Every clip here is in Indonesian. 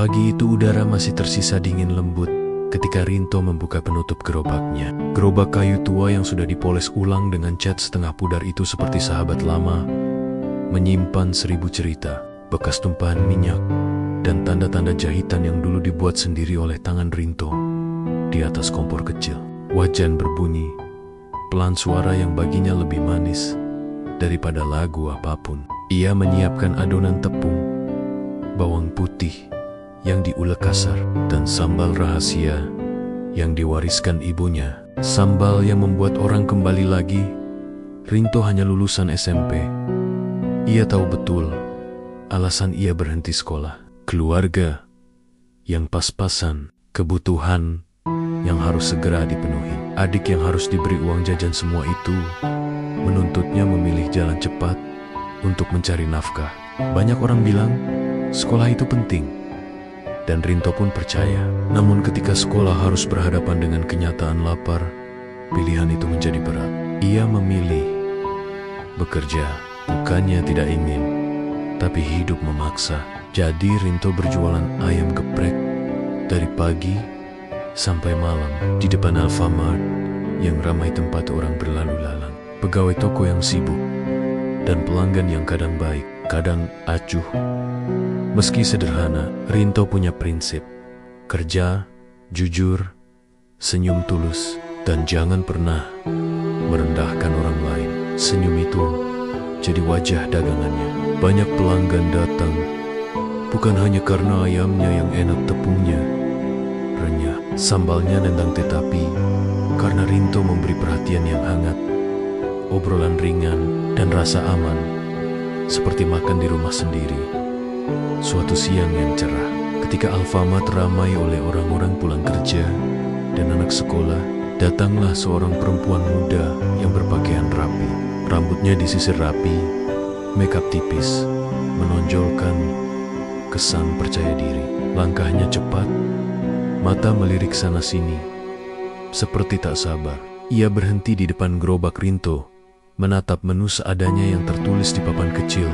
Pagi itu udara masih tersisa dingin lembut ketika Rinto membuka penutup gerobaknya. Gerobak kayu tua yang sudah dipoles ulang dengan cat setengah pudar itu seperti sahabat lama, menyimpan 1000 cerita, bekas tumpahan minyak, dan tanda-tanda jahitan yang dulu dibuat sendiri oleh tangan Rinto di atas kompor kecil. Wajan berbunyi, pelan suara yang baginya lebih manis daripada lagu apapun. Ia menyiapkan adonan tepung, bawang putih yang diulek kasar, dan sambal rahasia yang diwariskan ibunya. Sambal yang membuat orang kembali lagi. Rinto hanya lulusan SMP. Ia tahu betul alasan ia berhenti sekolah. Keluarga yang pas-pasan, kebutuhan yang harus segera dipenuhi. Adik yang harus diberi uang jajan, semua itu menuntutnya memilih jalan cepat untuk mencari nafkah. Banyak orang bilang sekolah itu penting, dan Rinto pun percaya. Namun ketika sekolah harus berhadapan dengan kenyataan lapar, pilihan itu menjadi berat. Ia memilih bekerja, bukannya tidak ingin, tapi hidup memaksa. Jadi Rinto berjualan ayam geprek dari pagi sampai malam di depan Alfamart yang ramai tempat orang berlalu lalang. Pegawai toko yang sibuk, dan pelanggan yang kadang baik, kadang acuh. Meski sederhana, Rinto punya prinsip: kerja, jujur, senyum tulus, dan jangan pernah merendahkan orang lain. Senyum itu jadi wajah dagangannya. Banyak pelanggan datang, bukan hanya karena ayamnya yang enak, tepungnya renyah, sambalnya nendang, tetapi karena Rinto memberi perhatian yang hangat, obrolan ringan, dan rasa aman, seperti makan di rumah sendiri. Suatu siang yang cerah, ketika Alfamart ramai oleh orang-orang pulang kerja dan anak sekolah, datanglah seorang perempuan muda yang berpakaian rapi. Rambutnya disisir rapi, makeup tipis, menonjolkan kesan percaya diri. Langkahnya cepat, mata melirik sana-sini, seperti tak sabar. Ia berhenti di depan gerobak Rinto, menatap menu seadanya yang tertulis di papan kecil.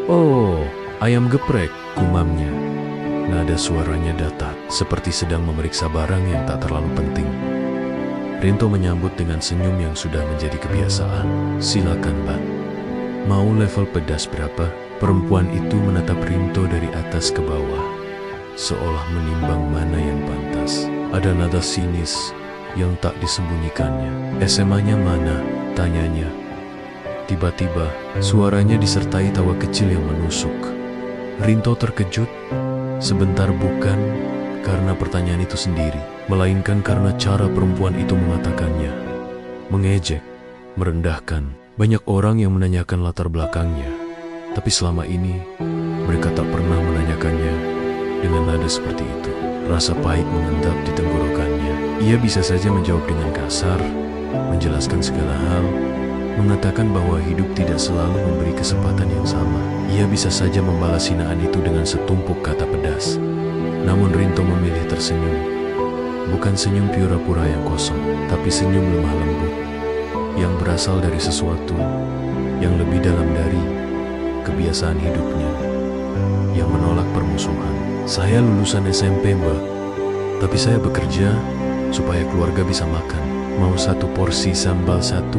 "Oh, ayam geprek," gumamnya. Nada suaranya datar, seperti sedang memeriksa barang yang tak terlalu penting. Rinto menyambut dengan senyum yang sudah menjadi kebiasaan. "Silakan, Mbak. Mau level pedas berapa?" Perempuan itu menatap Rinto dari atas ke bawah, seolah menimbang mana yang pantas. Ada nada sinis yang tak disembunyikannya. "SMA-nya mana?" tanyanya. Tiba-tiba, suaranya disertai tawa kecil yang menusuk. Rinto terkejut, sebentar, bukan karena pertanyaan itu sendiri, melainkan karena cara perempuan itu mengatakannya. Mengejek, merendahkan. Banyak orang yang menanyakan latar belakangnya, tapi selama ini mereka tak pernah menanyakannya dengan nada seperti itu. Rasa pahit mengendap di tenggorokannya. Ia bisa saja menjawab dengan kasar, menjelaskan segala hal, mengatakan bahwa hidup tidak selalu memberi kesempatan yang sama. Ia bisa saja membalas hinaan itu dengan setumpuk kata pedas. Namun Rinto memilih tersenyum. Bukan senyum pura-pura yang kosong, tapi senyum lemah lembut yang berasal dari sesuatu yang lebih dalam dari kebiasaan hidupnya, yang menolak permusuhan. "Saya lulusan SMP, Mbak, tapi saya bekerja supaya keluarga bisa makan. Mau 1 porsi sambal 1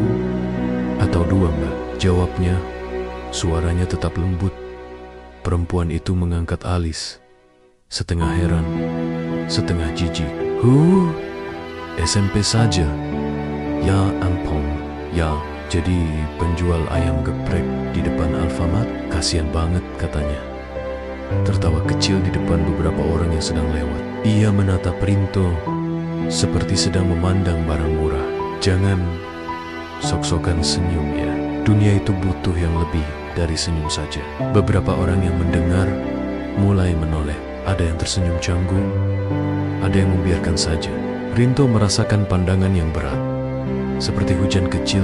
atau 2, Mbak?" jawabnya. Suaranya tetap lembut. Perempuan itu mengangkat alis, setengah heran, setengah jijik. SMP saja? Ya ampun, ya, jadi penjual ayam geprek di depan Alfamart? Kasian banget, katanya. Tertawa kecil di depan beberapa orang yang sedang lewat. Ia menatap Rinto seperti sedang memandang barang murah. "Jangan sok-sokan senyum ya. Dunia itu butuh yang lebih dari senyum saja." Beberapa orang yang mendengar mulai menoleh. Ada yang tersenyum canggung, ada yang membiarkan saja. Rinto merasakan pandangan yang berat, seperti hujan kecil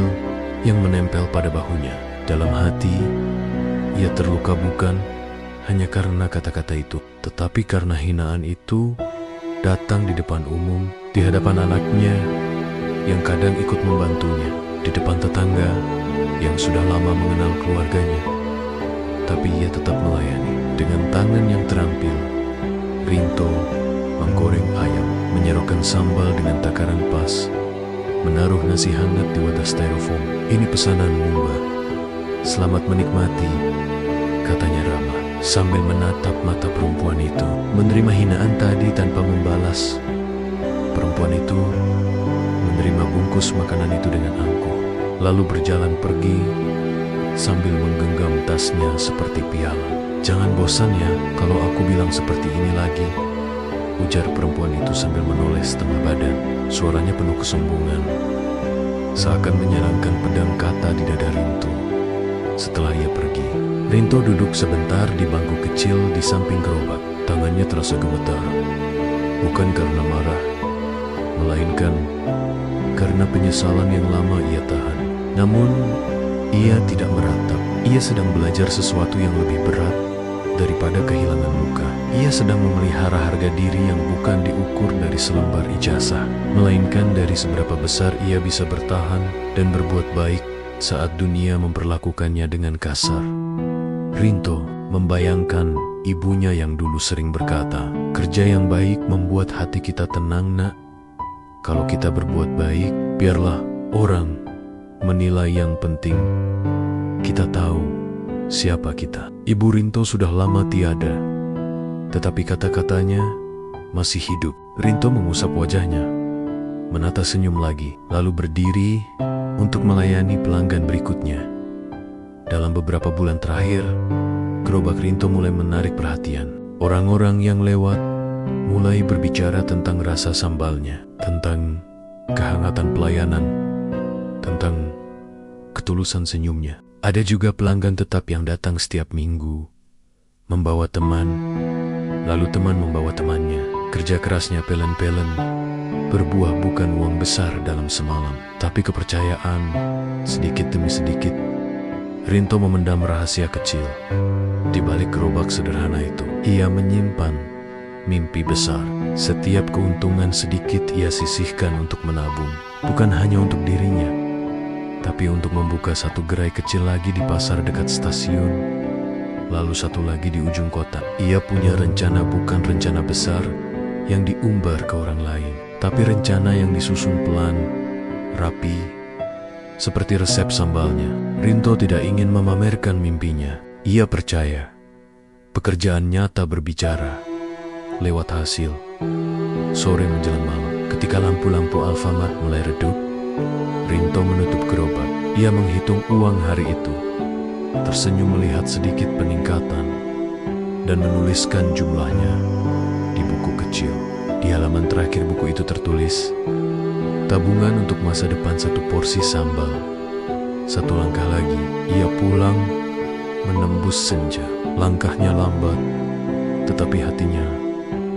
yang menempel pada bahunya. Dalam hati, ia terluka bukan hanya karena kata-kata itu, tetapi karena hinaan itu datang di depan umum, di hadapan anaknya yang kadang ikut membantunya, di depan tetangga yang sudah lama mengenal keluarganya. Tapi ia tetap melayani dengan tangan yang terampil, Rinto menggoreng ayam, menyerokkan sambal dengan takaran pas, menaruh nasi hangat di wadah styrofoam. "Ini pesananmu, Mbak." "Selamat menikmati," katanya ramah, sambil menatap mata perempuan itu. Menerima hinaan tadi tanpa membalas, perempuan itu menerima bungkus makanan itu dengan angkuh, lalu berjalan pergi sambil menggenggam tasnya seperti piala. "Jangan bosan ya kalau aku bilang seperti ini lagi," ujar perempuan itu sambil menoleh setengah badan. Suaranya penuh kesombongan, seakan menyerangkan pedang kata di dada Rinto. Setelah ia pergi, Rinto duduk sebentar di bangku kecil di samping gerobak. Tangannya terasa gemetar, bukan karena marah, melainkan karena penyesalan yang lama ia tahan. Namun, ia tidak meratap. Ia sedang belajar sesuatu yang lebih berat daripada kehilangan muka. Ia sedang memelihara harga diri yang bukan diukur dari selembar ijazah, melainkan dari seberapa besar ia bisa bertahan dan berbuat baik saat dunia memperlakukannya dengan kasar. Rinto membayangkan ibunya yang dulu sering berkata, "Kerja yang baik membuat hati kita tenang, nak. Kalau kita berbuat baik, biarlah orang menilai, yang penting kita tahu siapa kita." Ibu Rinto sudah lama tiada, tetapi kata-katanya masih hidup. Rinto mengusap wajahnya, menata senyum lagi, lalu berdiri untuk melayani pelanggan berikutnya. Dalam beberapa bulan terakhir, gerobak Rinto mulai menarik perhatian. Orang-orang yang lewat mulai berbicara tentang rasa sambalnya, tentang kehangatan pelayanan, tentang ketulusan senyumnya. Ada juga pelanggan tetap yang datang setiap minggu, membawa teman, lalu teman membawa temannya. Kerja kerasnya pelen-pelen, berbuah bukan uang besar dalam semalam, tapi kepercayaan sedikit demi sedikit. Rinto memendam rahasia kecil. Di balik gerobak sederhana itu, ia menyimpan mimpi besar. Setiap keuntungan sedikit ia sisihkan untuk menabung, bukan hanya untuk dirinya, tapi untuk membuka satu gerai kecil lagi di pasar dekat stasiun, lalu satu lagi di ujung kota. Ia punya rencana, bukan rencana besar yang diumbar ke orang lain, tapi rencana yang disusun pelan, rapi, seperti resep sambalnya. Rinto tidak ingin memamerkan mimpinya. Ia percaya pekerjaan nyata berbicara lewat hasil. Sore menjelang malam, ketika lampu-lampu Alfamart mulai redup, Rinto menutup gerobak. Ia menghitung uang hari itu, tersenyum melihat sedikit peningkatan, dan menuliskan jumlahnya di buku kecil. Di halaman terakhir buku itu tertulis, "Tabungan untuk masa depan, satu porsi sambal." Satu langkah lagi, ia pulang menembus senja. Langkahnya lambat, tetapi hatinya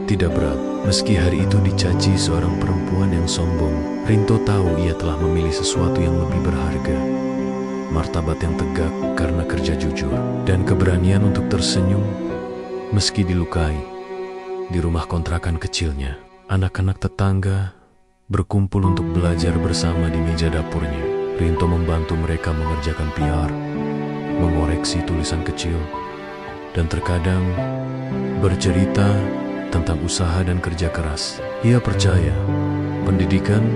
tidak berat. Meski hari itu dicaci seorang perempuan yang sombong, Rinto tahu ia telah memilih sesuatu yang lebih berharga. Martabat yang tegak karena kerja jujur, dan keberanian untuk tersenyum meski dilukai. Di rumah kontrakan kecilnya, anak-anak tetangga berkumpul untuk belajar bersama di meja dapurnya. Rinto membantu mereka mengerjakan PR, mengoreksi tulisan kecil, dan terkadang bercerita tentang usaha dan kerja keras. Ia percaya pendidikan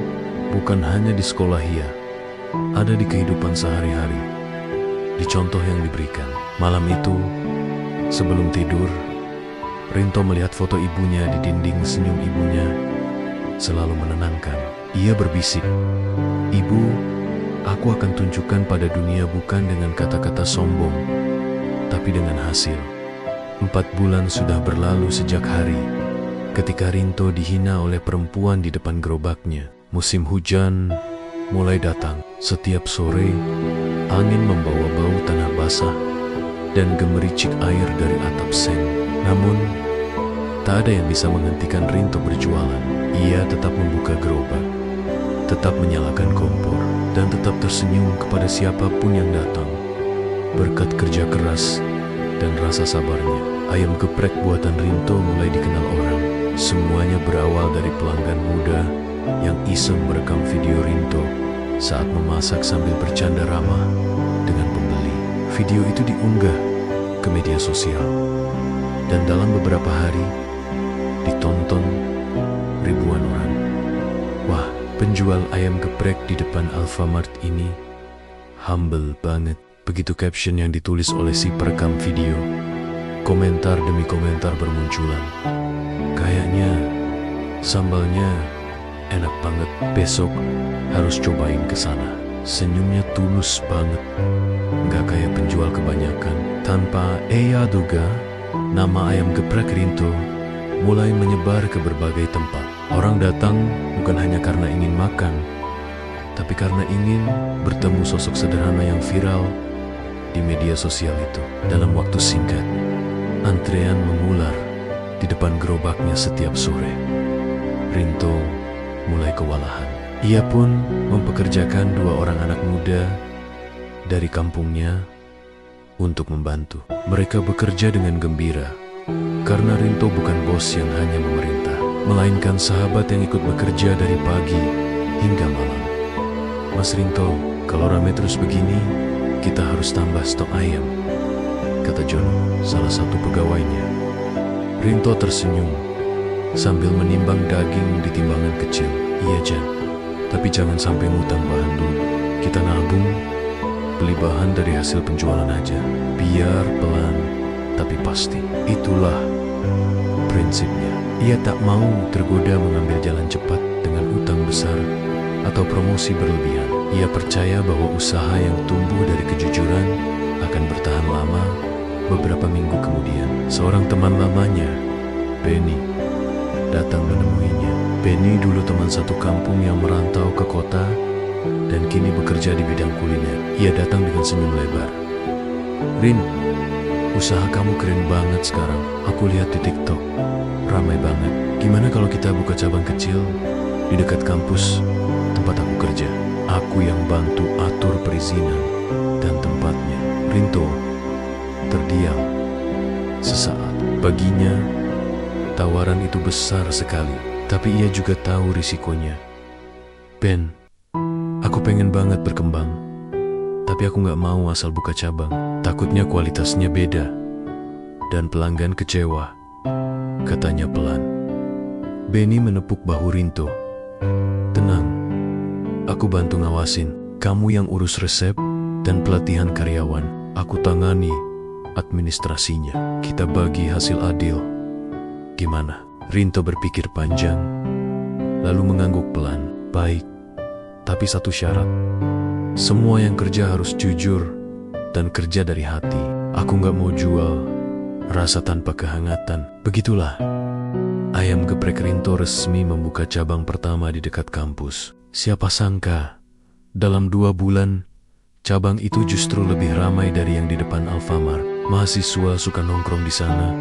bukan hanya di sekolah, ia ada di kehidupan sehari-hari, di contoh yang diberikan. Malam itu, sebelum tidur, Rinto melihat foto ibunya di dinding. Senyum ibunya selalu menenangkan. Ia berbisik, "Ibu, aku akan tunjukkan pada dunia bukan dengan kata-kata sombong, tapi dengan hasil." 4 bulan sudah berlalu sejak hari ketika Rinto dihina oleh perempuan di depan gerobaknya. Musim hujan mulai datang. Setiap sore, angin membawa bau tanah basah dan gemericik air dari atap seng. Namun, tak ada yang bisa menghentikan Rinto berjualan. Ia tetap membuka gerobak, tetap menyalakan kompor, dan tetap tersenyum kepada siapapun yang datang. Berkat kerja keras dan rasa sabarnya, ayam geprek buatan Rinto mulai dikenal orang. Semuanya berawal dari pelanggan muda yang iseng merekam video Rinto saat memasak sambil bercanda ramah dengan pembeli. Video itu diunggah ke media sosial, dan dalam beberapa hari, ditonton ribuan orang. Wah, penjual ayam geprek di depan Alfamart ini humble banget. Begitu caption yang ditulis oleh si perekam video. Komentar demi komentar bermunculan. Kayaknya sambalnya enak banget, besok harus cobain ke sana. Senyumnya tulus banget, nggak kayak penjual kebanyakan. Tanpa ia duga, nama ayam geprek Rinto mulai menyebar ke berbagai tempat. Orang datang bukan hanya karena ingin makan, tapi karena ingin bertemu sosok sederhana yang viral di media sosial itu. Dalam waktu singkat, antrean mengular di depan gerobaknya setiap sore. Rinto mulai kewalahan. Ia pun mempekerjakan 2 orang anak muda dari kampungnya untuk membantu. Mereka bekerja dengan gembira, karena Rinto bukan bos yang hanya memerintah, melainkan sahabat yang ikut bekerja dari pagi hingga malam. Mas Rinto, kalau rame terus begini, kita harus tambah stok ayam, kata Jono, salah satu pegawainya. Rinto tersenyum sambil menimbang daging di timbangan kecil. Iya, Jan, tapi jangan sampai ngutang bahan dulu. Kita nabung, beli bahan dari hasil penjualan aja. Biar pelan, tapi pasti. Itulah prinsipnya. Ia tak mau tergoda mengambil jalan cepat dengan utang besar atau promosi berlebihan. Ia percaya bahwa usaha yang tumbuh dari kejujuran akan bertahan lama. Beberapa minggu kemudian, seorang teman lamanya, Benny, datang menemuinya. Benny dulu teman satu kampung yang merantau ke kota dan kini bekerja di bidang kuliner. Ia datang dengan senyum lebar. Rin, usaha kamu keren banget sekarang. Aku lihat di TikTok, ramai banget. Gimana kalau kita buka cabang kecil di dekat kampus tempat aku kerja? Aku yang bantu atur perizinan dan tempatnya. Rinto terdiam sesaat. Baginya, tawaran itu besar sekali, tapi ia juga tahu risikonya. Ben, aku pengen banget berkembang, tapi aku gak mau asal buka cabang. Takutnya kualitasnya beda dan pelanggan kecewa, katanya pelan. Benny menepuk bahu Rinto. Tenang, aku bantu ngawasin. Kamu yang urus resep dan pelatihan karyawan. Aku tangani administrasinya. Kita bagi hasil adil. Gimana? Rinto berpikir panjang, lalu mengangguk pelan. Baik, tapi satu syarat. Semua yang kerja harus jujur dan kerja dari hati. Aku gak mau jual rasa tanpa kehangatan. Begitulah, ayam geprek Rinto resmi membuka cabang pertama di dekat kampus. Siapa sangka, dalam 2 bulan, cabang itu justru lebih ramai dari yang di depan Alfamart. Mahasiswa suka nongkrong di sana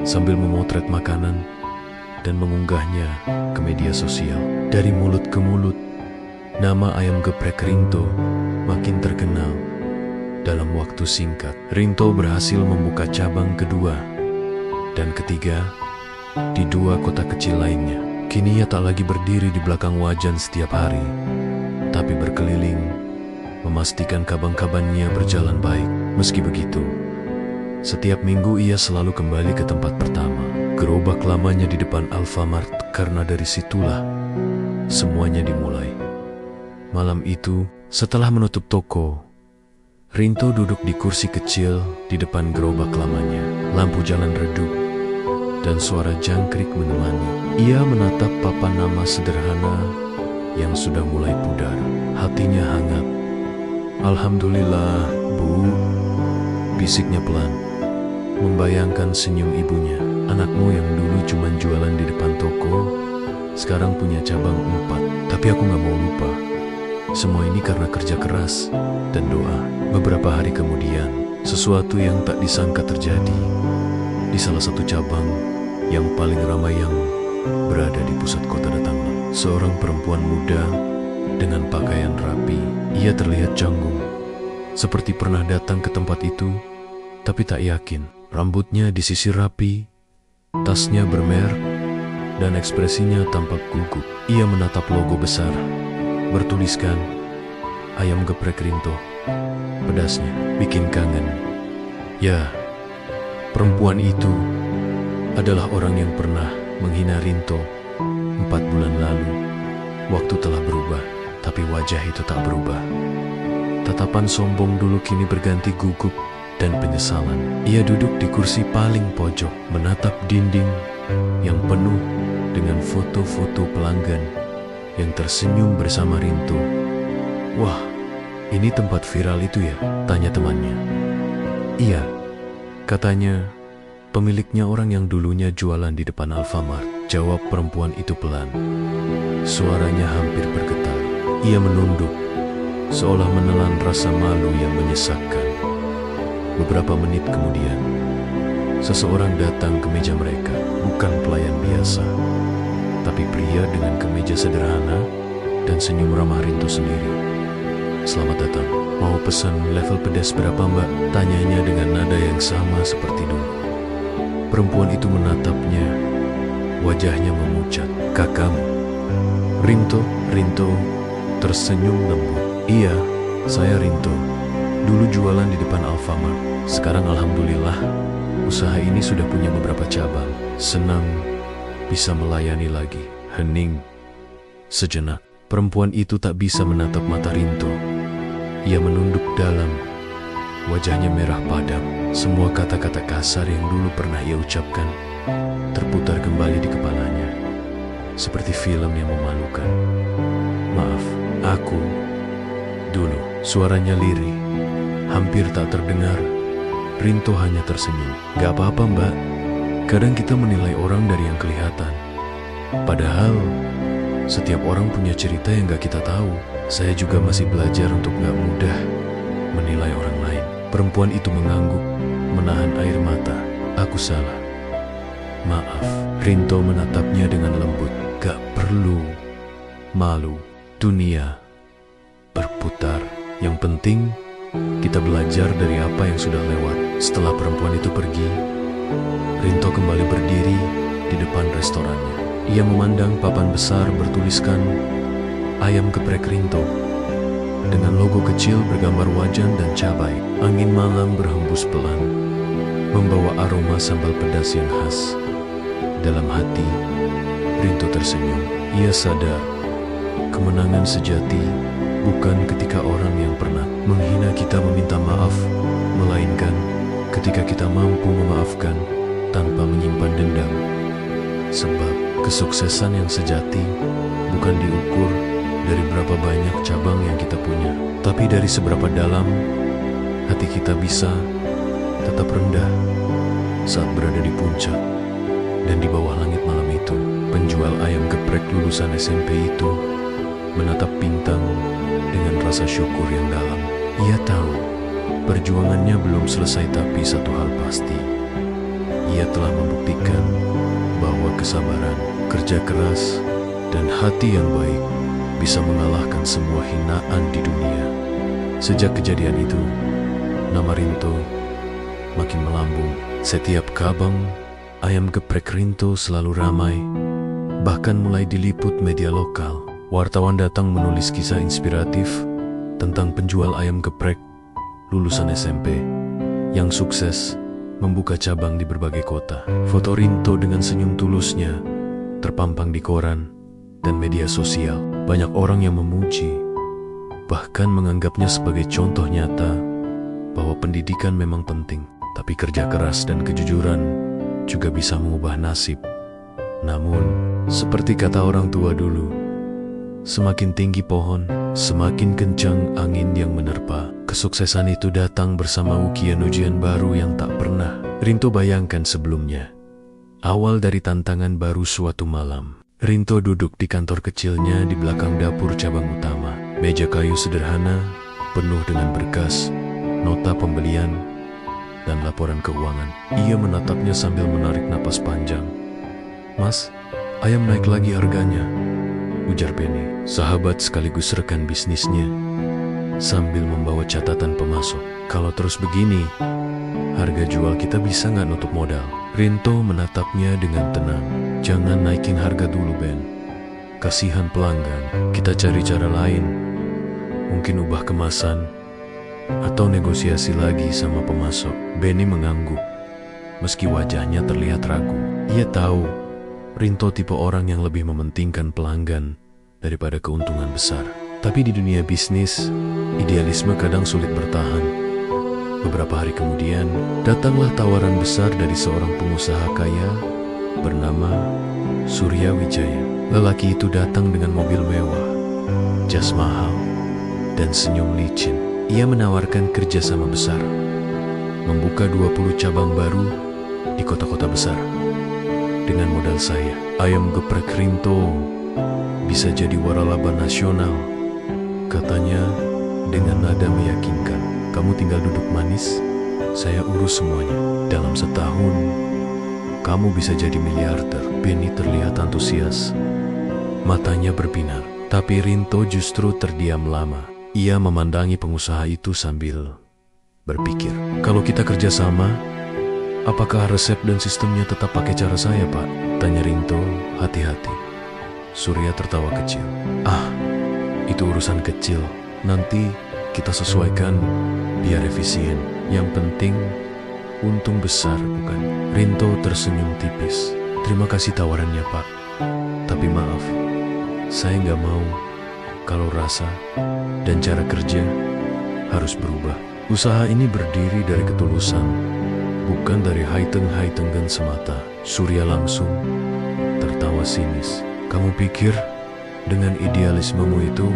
sambil memotret makanan dan mengunggahnya ke media sosial. Dari mulut ke mulut, nama ayam geprek Rinto makin terkenal. Dalam waktu singkat, Rinto berhasil membuka cabang kedua dan ketiga di 2 kota kecil lainnya. Kini ia tak lagi berdiri di belakang wajan setiap hari, tapi berkeliling memastikan kabang-kabangnya berjalan baik. Meski begitu, setiap minggu ia selalu kembali ke tempat pertama, gerobak lamanya di depan Alfamart, karena dari situlah semuanya dimulai. Malam itu, setelah menutup toko, Rinto duduk di kursi kecil di depan gerobak lamanya. Lampu jalan redup dan suara jangkrik menemani. Ia menatap papan nama sederhana yang sudah mulai pudar. Hatinya hangat. Alhamdulillah, Bu, bisiknya pelan, membayangkan senyum ibunya. Anakmu yang dulu cuma jualan di depan toko, sekarang punya cabang 4. Tapi aku gak mau lupa, semua ini karena kerja keras dan doa. Beberapa hari kemudian, sesuatu yang tak disangka terjadi di salah satu cabang yang paling ramai yang berada di pusat kota datanglah seorang perempuan muda dengan pakaian rapi. Ia terlihat canggung, seperti pernah datang ke tempat itu, tapi tak yakin. Rambutnya disisir rapi, tasnya bermerek, dan ekspresinya tampak gugup. Ia menatap logo besar, bertuliskan ayam geprek Rinto. Pedasnya bikin kangen. Ya, perempuan itu adalah orang yang pernah menghina Rinto 4 bulan lalu. Waktu telah berubah, tapi wajah itu tak berubah. Tatapan sombong dulu kini berganti gugup dan penyesalan. Ia duduk di kursi paling pojok, menatap dinding yang penuh dengan foto-foto pelanggan yang tersenyum bersama Rinto. "Wah, ini tempat viral itu ya?" tanya temannya. "Iya," katanya, "pemiliknya orang yang dulunya jualan di depan Alfamart," jawab perempuan itu pelan. Suaranya hampir bergetar. Ia menunduk, seolah menelan rasa malu yang menyesakkan. Beberapa menit kemudian, seseorang datang ke meja mereka. Bukan pelayan biasa, tapi pria dengan kemeja sederhana dan senyum ramah Rinto sendiri. "Selamat datang. Mau pesan level pedas berapa, Mbak?" tanyanya dengan nada yang sama seperti dulu. Perempuan itu menatapnya, wajahnya memucat. "Kakakmu?" Rinto tersenyum lembut. "Iya, saya Rinto. Dulu jualan di depan Alfamart. Sekarang alhamdulillah, usaha ini sudah punya beberapa cabang. Senang bisa melayani lagi." Hening sejenak. Perempuan itu tak bisa menatap mata Rinto. Ia menunduk dalam. Wajahnya merah padam. Semua kata-kata kasar yang dulu pernah ia ucapkan terputar kembali di kepalanya, seperti film yang memalukan. "Maaf, aku dulu." Suaranya lirih, hampir tak terdengar. Rinto hanya tersenyum. "Gak apa-apa, Mbak. Kadang kita menilai orang dari yang kelihatan. Padahal setiap orang punya cerita yang gak kita tahu. Saya juga masih belajar untuk gak mudah menilai orang lain." Perempuan itu mengangguk, menahan air mata. "Aku salah. Maaf." Rinto menatapnya dengan lembut. "Gak perlu malu. Dunia berputar. Yang penting kita belajar dari apa yang sudah lewat." Setelah perempuan itu pergi, Rinto kembali berdiri di depan restorannya. Ia memandang papan besar bertuliskan "Ayam Geprek Rinto" dengan logo kecil bergambar wajan dan cabai. Angin malam berhembus pelan, membawa aroma sambal pedas yang khas. Dalam hati, Rinto tersenyum. Ia sadar, kemenangan sejati bukan ketika orang yang pernah menghina kita meminta maaf, melainkan ketika kita mampu memaafkan tanpa menyimpan dendam. Sebab kesuksesan yang sejati bukan diukur dari berapa banyak cabang yang kita punya, tapi dari seberapa dalam hati kita bisa tetap rendah saat berada di puncak dan di bawah langit malam itu. Penjual ayam geprek lulusan SMP itu menatap bintang dengan rasa syukur yang dalam. Ia tahu perjuangannya belum selesai, tapi satu hal pasti, ia telah membuktikan bahwa kesabaran, kerja keras, dan hati yang baik bisa mengalahkan semua hinaan di dunia. Sejak kejadian itu, nama Rinto makin melambung. Setiap kabang ayam geprek Rinto selalu ramai, bahkan mulai diliput media lokal. Wartawan datang menulis kisah inspiratif tentang penjual ayam geprek lulusan SMP yang sukses membuka cabang di berbagai kota. Foto Rinto dengan senyum tulusnya terpampang di koran dan media sosial. Banyak orang yang memuji, bahkan menganggapnya sebagai contoh nyata bahwa pendidikan memang penting, tapi kerja keras dan kejujuran juga bisa mengubah nasib. Namun, seperti kata orang tua dulu, semakin tinggi pohon, semakin kencang angin yang menerpa. Kesuksesan itu datang bersama ujian-ujian baru yang tak pernah Rinto bayangkan sebelumnya. Awal dari tantangan baru suatu malam, Rinto duduk di kantor kecilnya di belakang dapur cabang utama. Meja kayu sederhana, penuh dengan berkas, nota pembelian, dan laporan keuangan. Ia menatapnya sambil menarik napas panjang. "Mas, ayam naik lagi harganya," ujar Benny, sahabat sekaligus rekan bisnisnya, sambil membawa catatan pemasok. "Kalau terus begini, harga jual kita bisa nggak nutup modal?" Rinto menatapnya dengan tenang. "Jangan naikin harga dulu, Ben. Kasihan pelanggan. Kita cari cara lain. Mungkin ubah kemasan, atau negosiasi lagi sama pemasok." Benny mengangguk, meski wajahnya terlihat ragu. Ia tahu Rinto tipe orang yang lebih mementingkan pelanggan daripada keuntungan besar. Tapi di dunia bisnis, idealisme kadang sulit bertahan. Beberapa hari kemudian, datanglah tawaran besar dari seorang pengusaha kaya bernama Surya Wijaya. Lelaki itu datang dengan mobil mewah, jas mahal, dan senyum licin. Ia menawarkan kerjasama besar, membuka 20 cabang baru di kota-kota besar. Dengan modal saya, ayam geprek Rinto bisa jadi waralaba nasional, katanya dengan nada meyakinkan. Kamu tinggal duduk manis, saya urus semuanya. Dalam setahun, kamu bisa jadi miliarder. Benny terlihat antusias, matanya berbinar. Tapi Rinto justru terdiam lama. Ia memandangi pengusaha itu sambil berpikir, kalau kita kerjasama, apakah resep dan sistemnya tetap pakai cara saya, Pak? Tanya Rinto hati-hati. Surya tertawa kecil. Ah, itu urusan kecil. Nanti kita sesuaikan biar efisien. Yang penting untung besar, bukan? Rinto tersenyum tipis. Terima kasih tawarannya, Pak. Tapi maaf, saya nggak mau kalau rasa dan cara kerja harus berubah. Usaha ini berdiri dari ketulusan, bukan dari haiteng-haitengan semata. Surya langsung tertawa sinis. Kamu pikir dengan idealismemu itu,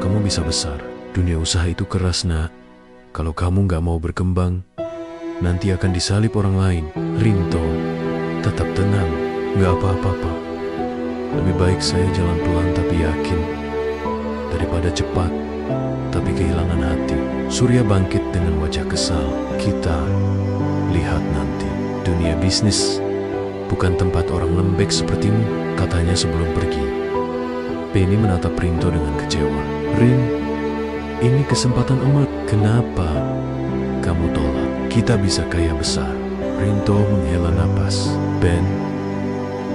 kamu bisa besar? Dunia usaha itu keras, nak. Kalau kamu nggak mau berkembang, nanti akan disalip orang lain. Rinto, tetap tenang, nggak apa-apa, Pak. Lebih baik saya jalan pelan tapi yakin, daripada cepat tapi kehilangan hati. Surya bangkit dengan wajah kesal. Kita lihat nanti. Dunia bisnis bukan tempat orang lembek sepertimu, katanya sebelum pergi. Benny menatap Rinto dengan kecewa. Rin, ini kesempatan emas. Kenapa kamu tolak? Kita bisa kaya besar. Rinto menghela napas. Ben,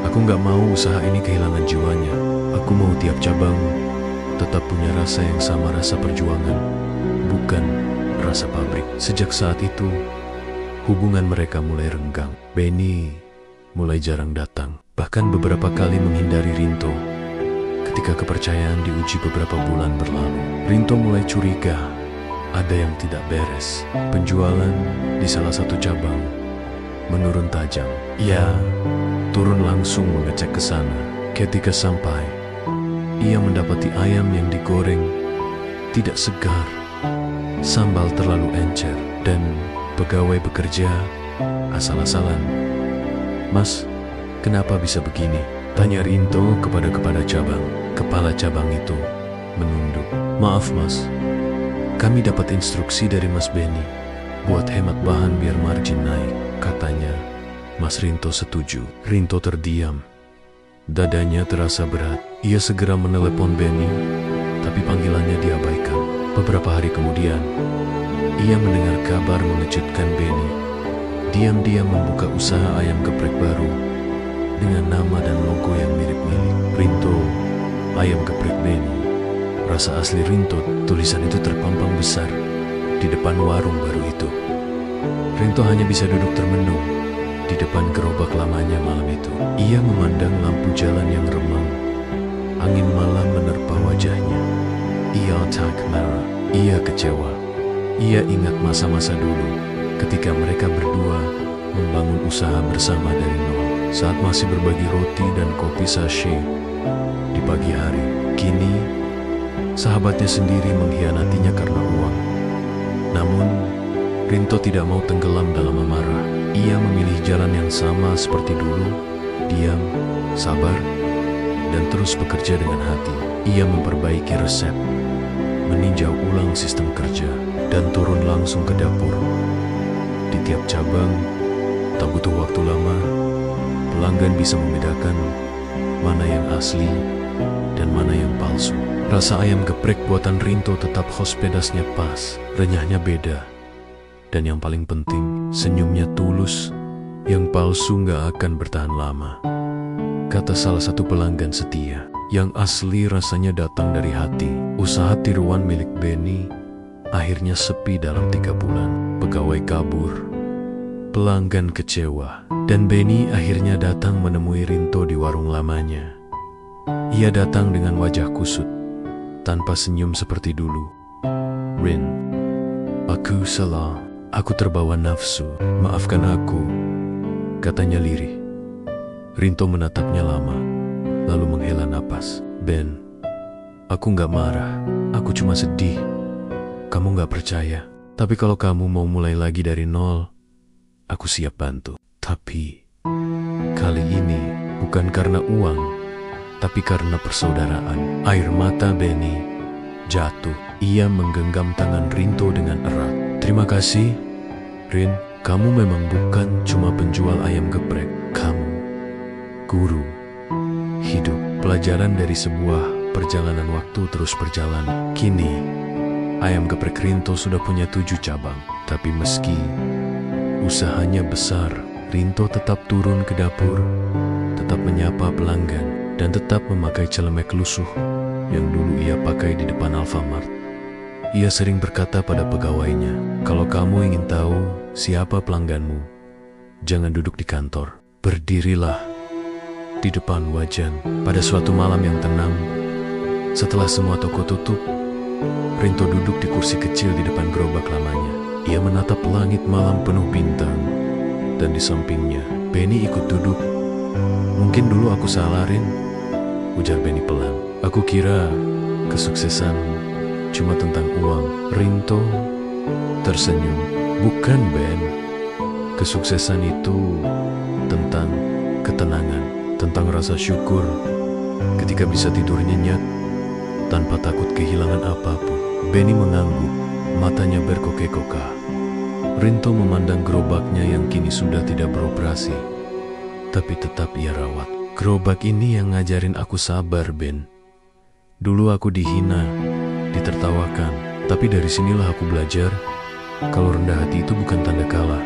aku nggak mau usaha ini kehilangan jiwanya. Aku mau tiap cabang tetap punya rasa yang sama, rasa perjuangan, bukan rasa pabrik. Sejak saat itu, hubungan mereka mulai renggang. Benny mulai jarang datang, bahkan beberapa kali menghindari Rinto. Ketika kepercayaan diuji beberapa bulan berlalu, Rinto mulai curiga ada yang tidak beres. Penjualan di salah satu cabang menurun tajam. Ia turun langsung mengecek ke sana. Ketika sampai, ia mendapati ayam yang digoreng tidak segar, sambal terlalu encer, dan pegawai bekerja asal-asalan. Mas, kenapa bisa begini? Tanya Rinto kepada cabang. Kepala cabang itu menunduk. Maaf, Mas. Kami dapat instruksi dari Mas Benny buat hemat bahan biar margin naik, katanya. Mas Rinto setuju. Rinto terdiam. Dadanya terasa berat. Ia segera menelepon Benny, tapi panggilannya diabaikan. Beberapa hari kemudian, ia mendengar kabar mengejutkan Benny. Diam-diam membuka usaha ayam geprek baru dengan nama dan logo yang mirip-mirip. Rinto, ayam geprek Benny. Rasa asli Rinto, tulisan itu terpampang besar di depan warung baru itu. Rinto hanya bisa duduk termenung di depan gerobak lamanya malam itu. Ia memandang lampu jalan yang remang. Angin malam menerpa wajahnya. Ia tak marah. Ia kecewa. Ia ingat masa-masa dulu ketika mereka berdua membangun usaha bersama dari nol. Saat masih berbagi roti dan kopi sachet di pagi hari. Kini, sahabatnya sendiri mengkhianatinya karena uang. Namun, Rinto tidak mau tenggelam dalam amarah. Ia memilih jalan yang sama seperti dulu, diam, sabar, dan terus bekerja dengan hati. Ia memperbaiki resep, meninjau ulang sistem kerja, dan turun langsung ke dapur. Di tiap cabang, tak butuh waktu lama, pelanggan bisa membedakan mana yang asli dan mana yang palsu. Rasa ayam geprek buatan Rinto tetap khas, pedasnya pas, renyahnya beda. Dan yang paling penting, senyumnya tulus, yang palsu nggak akan bertahan lama. Kata salah satu pelanggan setia, yang asli rasanya datang dari hati. Usaha tiruan milik Benny akhirnya sepi dalam 3 bulan. Pegawai kabur, pelanggan kecewa, Dan Benny akhirnya datang menemui Rinto di warung lamanya. Ia datang dengan wajah kusut, tanpa senyum seperti dulu. "Rin, aku salah. Aku terbawa nafsu. Maafkan aku," katanya lirih. Rinto menatapnya lama, lalu menghela napas. "Ben, aku gak marah. Aku cuma sedih. Kamu gak percaya. Tapi kalau kamu mau mulai lagi dari nol, aku siap bantu. Tapi kali ini bukan karena uang, tapi karena persaudaraan." Air mata Benny jatuh. Ia menggenggam tangan Rinto dengan erat. "Terima kasih, Rin. Kamu memang bukan cuma penjual ayam geprek. Kamu guru hidup." Pelajaran dari sebuah perjalanan waktu terus berjalan. Kini, ayam geprek Rinto sudah punya 7 cabang. Tapi meski usahanya besar, Rinto tetap turun ke dapur, tetap menyapa pelanggan, dan tetap memakai celemek lusuh yang dulu ia pakai di depan Alfamart. Ia sering berkata pada pegawainya, "Kalau kamu ingin tahu siapa pelangganmu, jangan duduk di kantor. Berdirilah di depan wajan." Pada suatu malam yang tenang, setelah semua toko tutup, Rinto duduk di kursi kecil di depan gerobak lamanya. Ia menatap langit malam penuh bintang, dan di sampingnya, Benny ikut duduk. "Mungkin dulu aku salah, Rin," ujar Benny pelan. "Aku kira kesuksesan cuma tentang uang." Rinto tersenyum. "Bukan, Ben. Kesuksesan itu tentang ketenangan, tentang rasa syukur ketika bisa tidur nyenyak tanpa takut kehilangan apapun." Benny mengangguk, matanya berkokeh-kokah. Rinto memandang gerobaknya yang kini sudah tidak beroperasi, tapi tetap ia rawat. "Gerobak ini yang ngajarin aku sabar, Ben. Dulu aku dihina, ditertawakan, tapi dari sinilah aku belajar kalau rendah hati itu bukan tanda kalah,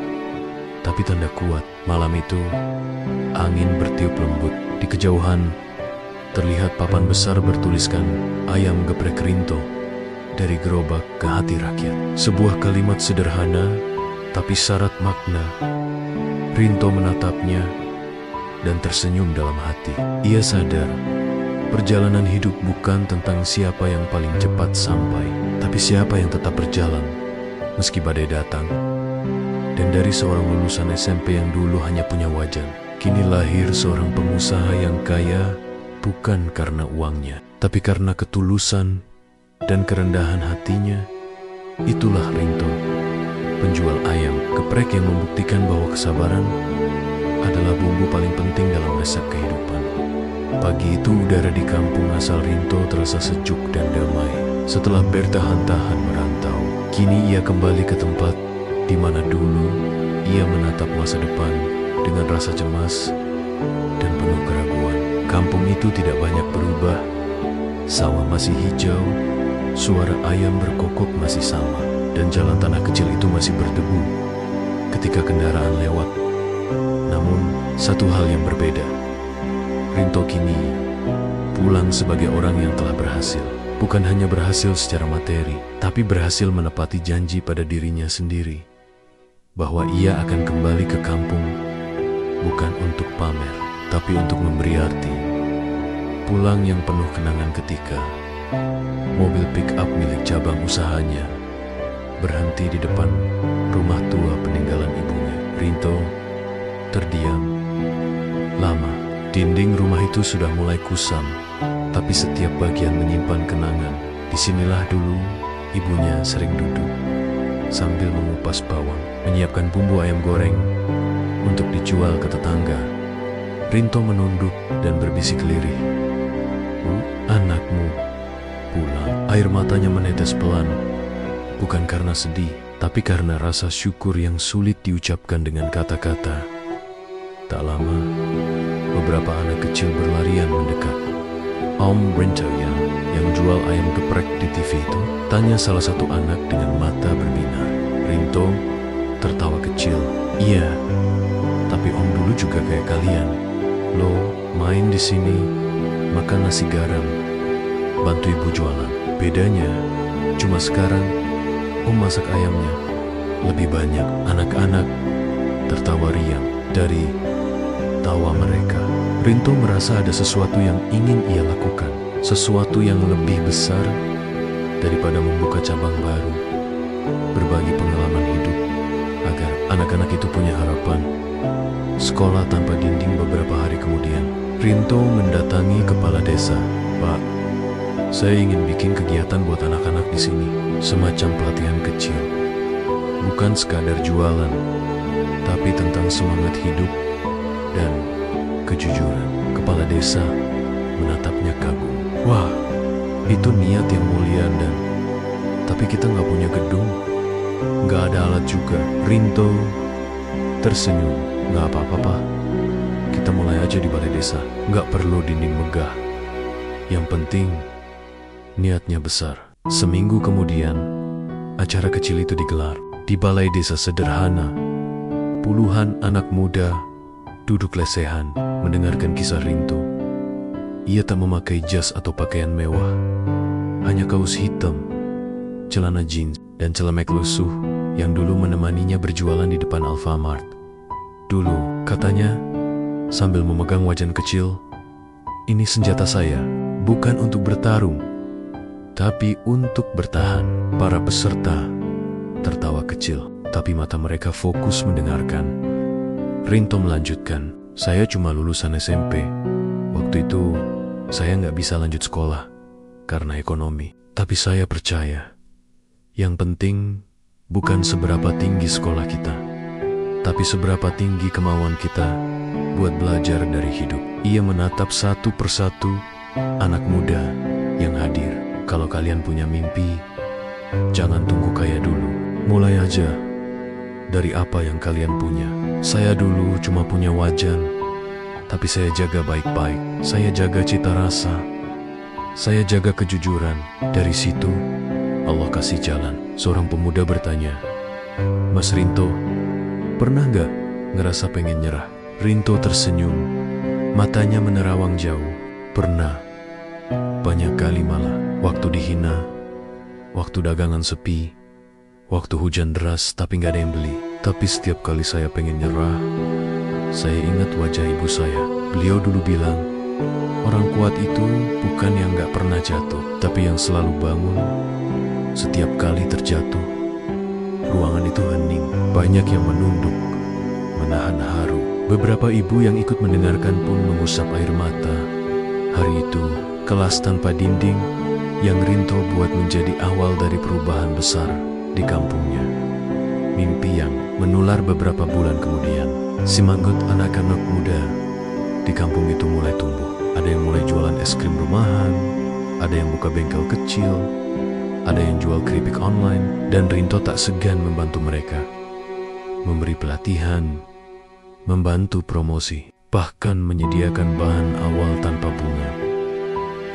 tapi tanda kuat." Malam itu, angin bertiup lembut. Di kejauhan, terlihat papan besar bertuliskan "Ayam geprek Rinto, dari gerobak ke hati rakyat." Sebuah kalimat sederhana, tapi syarat makna. Rinto menatapnya dan tersenyum dalam hati. Ia sadar, perjalanan hidup bukan tentang siapa yang paling cepat sampai, tapi siapa yang tetap berjalan meski badai datang. Dan dari seorang lulusan SMP yang dulu hanya punya wajan, kini lahir seorang pengusaha yang kaya bukan karena uangnya, tapi karena ketulusan dan kerendahan hatinya. Itulah Rinto, penjual ayam geprek yang membuktikan bahwa kesabaran adalah bumbu paling penting dalam resep kehidupan. Pagi itu udara di kampung asal Rinto terasa sejuk dan damai. Setelah bertahan-tahan merantau, kini ia kembali ke tempat di mana dulu ia menatap masa depan dengan rasa cemas dan penuh keraguan. Kampung itu tidak banyak berubah. Sawah masih hijau, suara ayam berkokok masih sama, dan jalan tanah kecil itu masih berdebu ketika kendaraan lewat. Namun, satu hal yang berbeda. Rinto kini pulang sebagai orang yang telah berhasil. Bukan hanya berhasil secara materi, tapi berhasil menepati janji pada dirinya sendiri, bahwa ia akan kembali ke kampung bukan untuk pamer, tapi untuk memberi arti. Pulang yang penuh kenangan ketika mobil pick-up milik cabang usahanya berhenti di depan rumah tua peninggalan ibunya. Rinto terdiam lama. Dinding rumah itu sudah mulai kusam, tapi setiap bagian menyimpan kenangan. Disinilah dulu ibunya sering duduk sambil mengupas bawang, menyiapkan bumbu ayam goreng untuk dijual ke tetangga. Rinto menunduk dan berbisik lirih, "Anakmu pulang." Air matanya menetes pelan, bukan karena sedih, tapi karena rasa syukur yang sulit diucapkan dengan kata-kata. Tak lama, beberapa anak kecil berlarian mendekat. "Om Rinto ya, yang jual ayam geprek di TV itu?" tanya salah satu anak dengan mata berbinar. Rinto tertawa kecil. "Iya, tapi om dulu juga kayak kalian. Lo main di sini, makan nasi garam, bantu ibu jualan. Bedanya, cuma sekarang om masak ayamnya lebih banyak." Anak-anak tertawa riang, dari tawa mereka. Rinto merasa ada sesuatu yang ingin ia lakukan, sesuatu yang lebih besar daripada membuka cabang baru, berbagi pengalaman hidup, agar anak-anak itu punya harapan. Sekolah tanpa dinding. Beberapa hari kemudian, Rinto mendatangi kepala desa. "Pak, saya ingin bikin kegiatan buat anak-anak di sini, semacam pelatihan kecil. Bukan sekadar jualan, tapi tentang semangat hidup dan kejujuran." Kepala desa menatapnya kagum. "Wah, itu niat yang mulia tapi kita nggak punya gedung, nggak ada alat juga." Rinto tersenyum. "Nggak apa-apa, Pak. Kita mulai aja di balai desa. Nggak perlu dinding megah. Yang penting niatnya besar." Seminggu kemudian, acara kecil itu digelar di balai desa sederhana. Puluhan anak muda duduk lesehan mendengarkan kisah Rinto. Ia tak memakai jas atau pakaian mewah, hanya kaos hitam, celana jeans, dan celemek lusuh yang dulu menemaninya berjualan di depan Alfamart. "Dulu," katanya, sambil memegang wajan kecil, "ini senjata saya, bukan untuk bertarung, tapi untuk bertahan." Para peserta tertawa kecil, tapi mata mereka fokus mendengarkan. Rinto melanjutkan, "Saya cuma lulusan SMP. Waktu itu, saya nggak bisa lanjut sekolah karena ekonomi. Tapi saya percaya, yang penting bukan seberapa tinggi sekolah kita, tapi seberapa tinggi kemauan kita buat belajar dari hidup." Ia menatap satu persatu anak muda yang hadir. "Kalau kalian punya mimpi, jangan tunggu kaya dulu. Mulai aja dari apa yang kalian punya. Saya dulu cuma punya wajan, tapi saya jaga baik-baik. Saya jaga cita rasa. Saya jaga kejujuran. Dari situ, Allah kasih jalan." Seorang pemuda bertanya, "Mas Rinto, pernah nggak ngerasa pengen nyerah?" Rinto tersenyum, matanya menerawang jauh. "Pernah, banyak kali malah. Waktu dihina, waktu dagangan sepi, waktu hujan deras tapi nggak ada yang beli. Tapi setiap kali saya pengen nyerah, saya ingat wajah ibu saya. Beliau dulu bilang, orang kuat itu bukan yang nggak pernah jatuh, tapi yang selalu bangun. Setiap kali terjatuh, ruangan itu hening. Banyak yang menunduk, menahan haru. Beberapa ibu yang ikut mendengarkan pun mengusap air mata. Hari itu, kelas tanpa dinding yang Rinto buat menjadi awal dari perubahan besar di kampungnya. Mimpi yang menular beberapa bulan kemudian. Semangat anak-anak muda di kampung itu mulai tumbuh. Ada yang mulai jualan es krim rumahan, ada yang buka bengkel kecil, ada yang jual keripik online, dan Rinto tak segan membantu mereka. Memberi pelatihan, membantu promosi, bahkan menyediakan bahan awal tanpa bunga.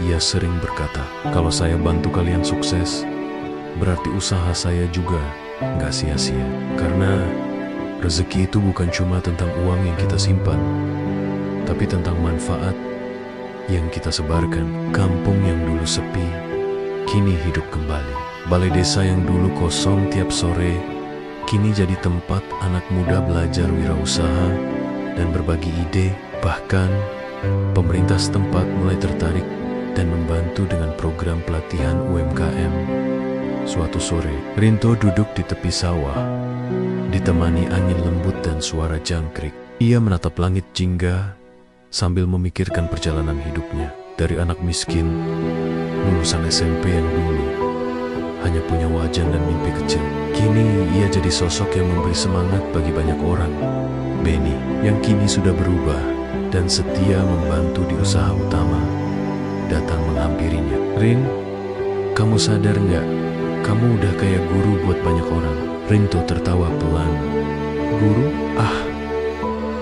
Ia sering berkata, "Kalau saya bantu kalian sukses, berarti usaha saya juga nggak sia-sia." Karena rezeki itu bukan cuma tentang uang yang kita simpan, tapi tentang manfaat yang kita sebarkan. Kampung yang dulu sepi, kini hidup kembali. Balai desa yang dulu kosong tiap sore, kini jadi tempat anak muda belajar wirausaha dan berbagi ide. Bahkan, pemerintah setempat mulai tertarik dan membantu dengan program pelatihan UMKM. Suatu sore, Rinto duduk di tepi sawah, ditemani angin lembut dan suara jangkrik. Ia menatap langit jingga sambil memikirkan perjalanan hidupnya. Dari anak miskin, lulusan SMP yang dulu hanya punya wajan dan mimpi kecil, kini ia jadi sosok yang memberi semangat bagi banyak orang. Benny, yang kini sudah berubah dan setia membantu di usaha utama, datang menghampirinya. "Rin, kamu sadar nggak? Kamu udah kayak guru buat banyak orang." Rinto tertawa pelan. "Guru?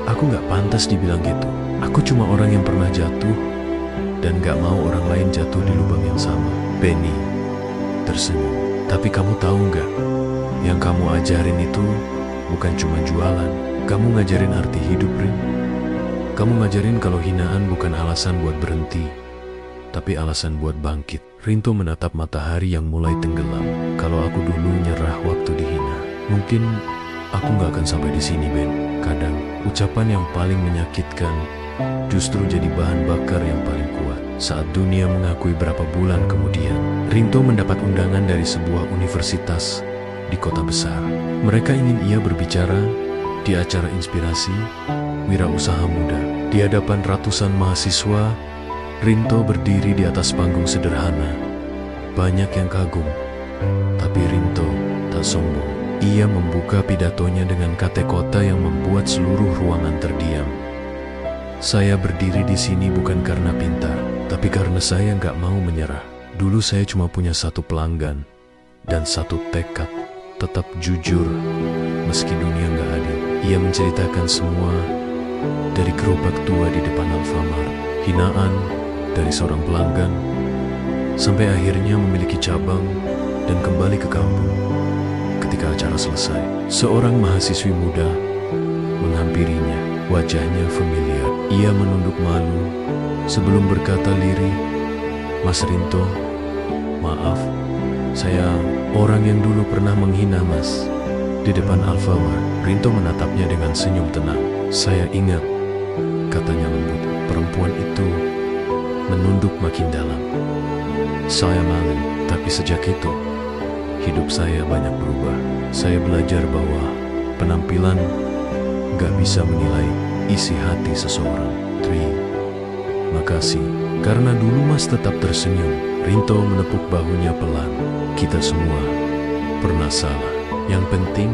Aku nggak pantas dibilang gitu. Aku cuma orang yang pernah jatuh dan gak mau orang lain jatuh di lubang yang sama." Benny tersenyum. "Tapi kamu tahu nggak? Yang kamu ajarin itu bukan cuma jualan. Kamu ngajarin arti hidup, Rin. Kamu ngajarin kalau hinaan bukan alasan buat berhenti, tapi alasan buat bangkit." Rinto menatap matahari yang mulai tenggelam. "Kalau aku dulu nyerah waktu dihina, mungkin Aku nggak akan sampai di sini, Ben. Kadang, ucapan yang paling menyakitkan justru jadi bahan bakar yang paling kuat. Saat dunia mengakui berapa bulan kemudian, Rinto mendapat undangan dari sebuah universitas di kota besar. Mereka ingin ia berbicara di acara inspirasi wirausaha muda. Di hadapan ratusan mahasiswa, Rinto berdiri di atas panggung sederhana. Banyak yang kagum, tapi Rinto tak sombong. Ia membuka pidatonya dengan kata-kata yang membuat seluruh ruangan terdiam. Saya berdiri di sini bukan karena pintar, tapi karena saya nggak mau menyerah. Dulu saya cuma punya satu pelanggan dan satu tekad, tetap jujur meski dunia nggak adil. Ia menceritakan semua dari gerobak tua di depan Alfamart, hinaan dari seorang pelanggan, sampai akhirnya memiliki cabang dan kembali ke kampung. Ketika acara selesai, seorang mahasiswi muda menghampirinya. Wajahnya familiar. Ia menunduk malu sebelum berkata lirih, "Mas Rinto, maaf, saya orang yang dulu pernah menghina Mas di depan Alfamart." Rinto menatapnya dengan senyum tenang. "Saya ingat," katanya lembut. Perempuan itu menunduk makin dalam. "Saya malu, tapi sejak itu hidup saya banyak berubah. Saya belajar bahwa penampilan gak bisa menilai isi hati seseorang." Terima kasih. Karena dulu Mas tetap tersenyum. Rinto menepuk bahunya pelan. Kita semua pernah salah. Yang penting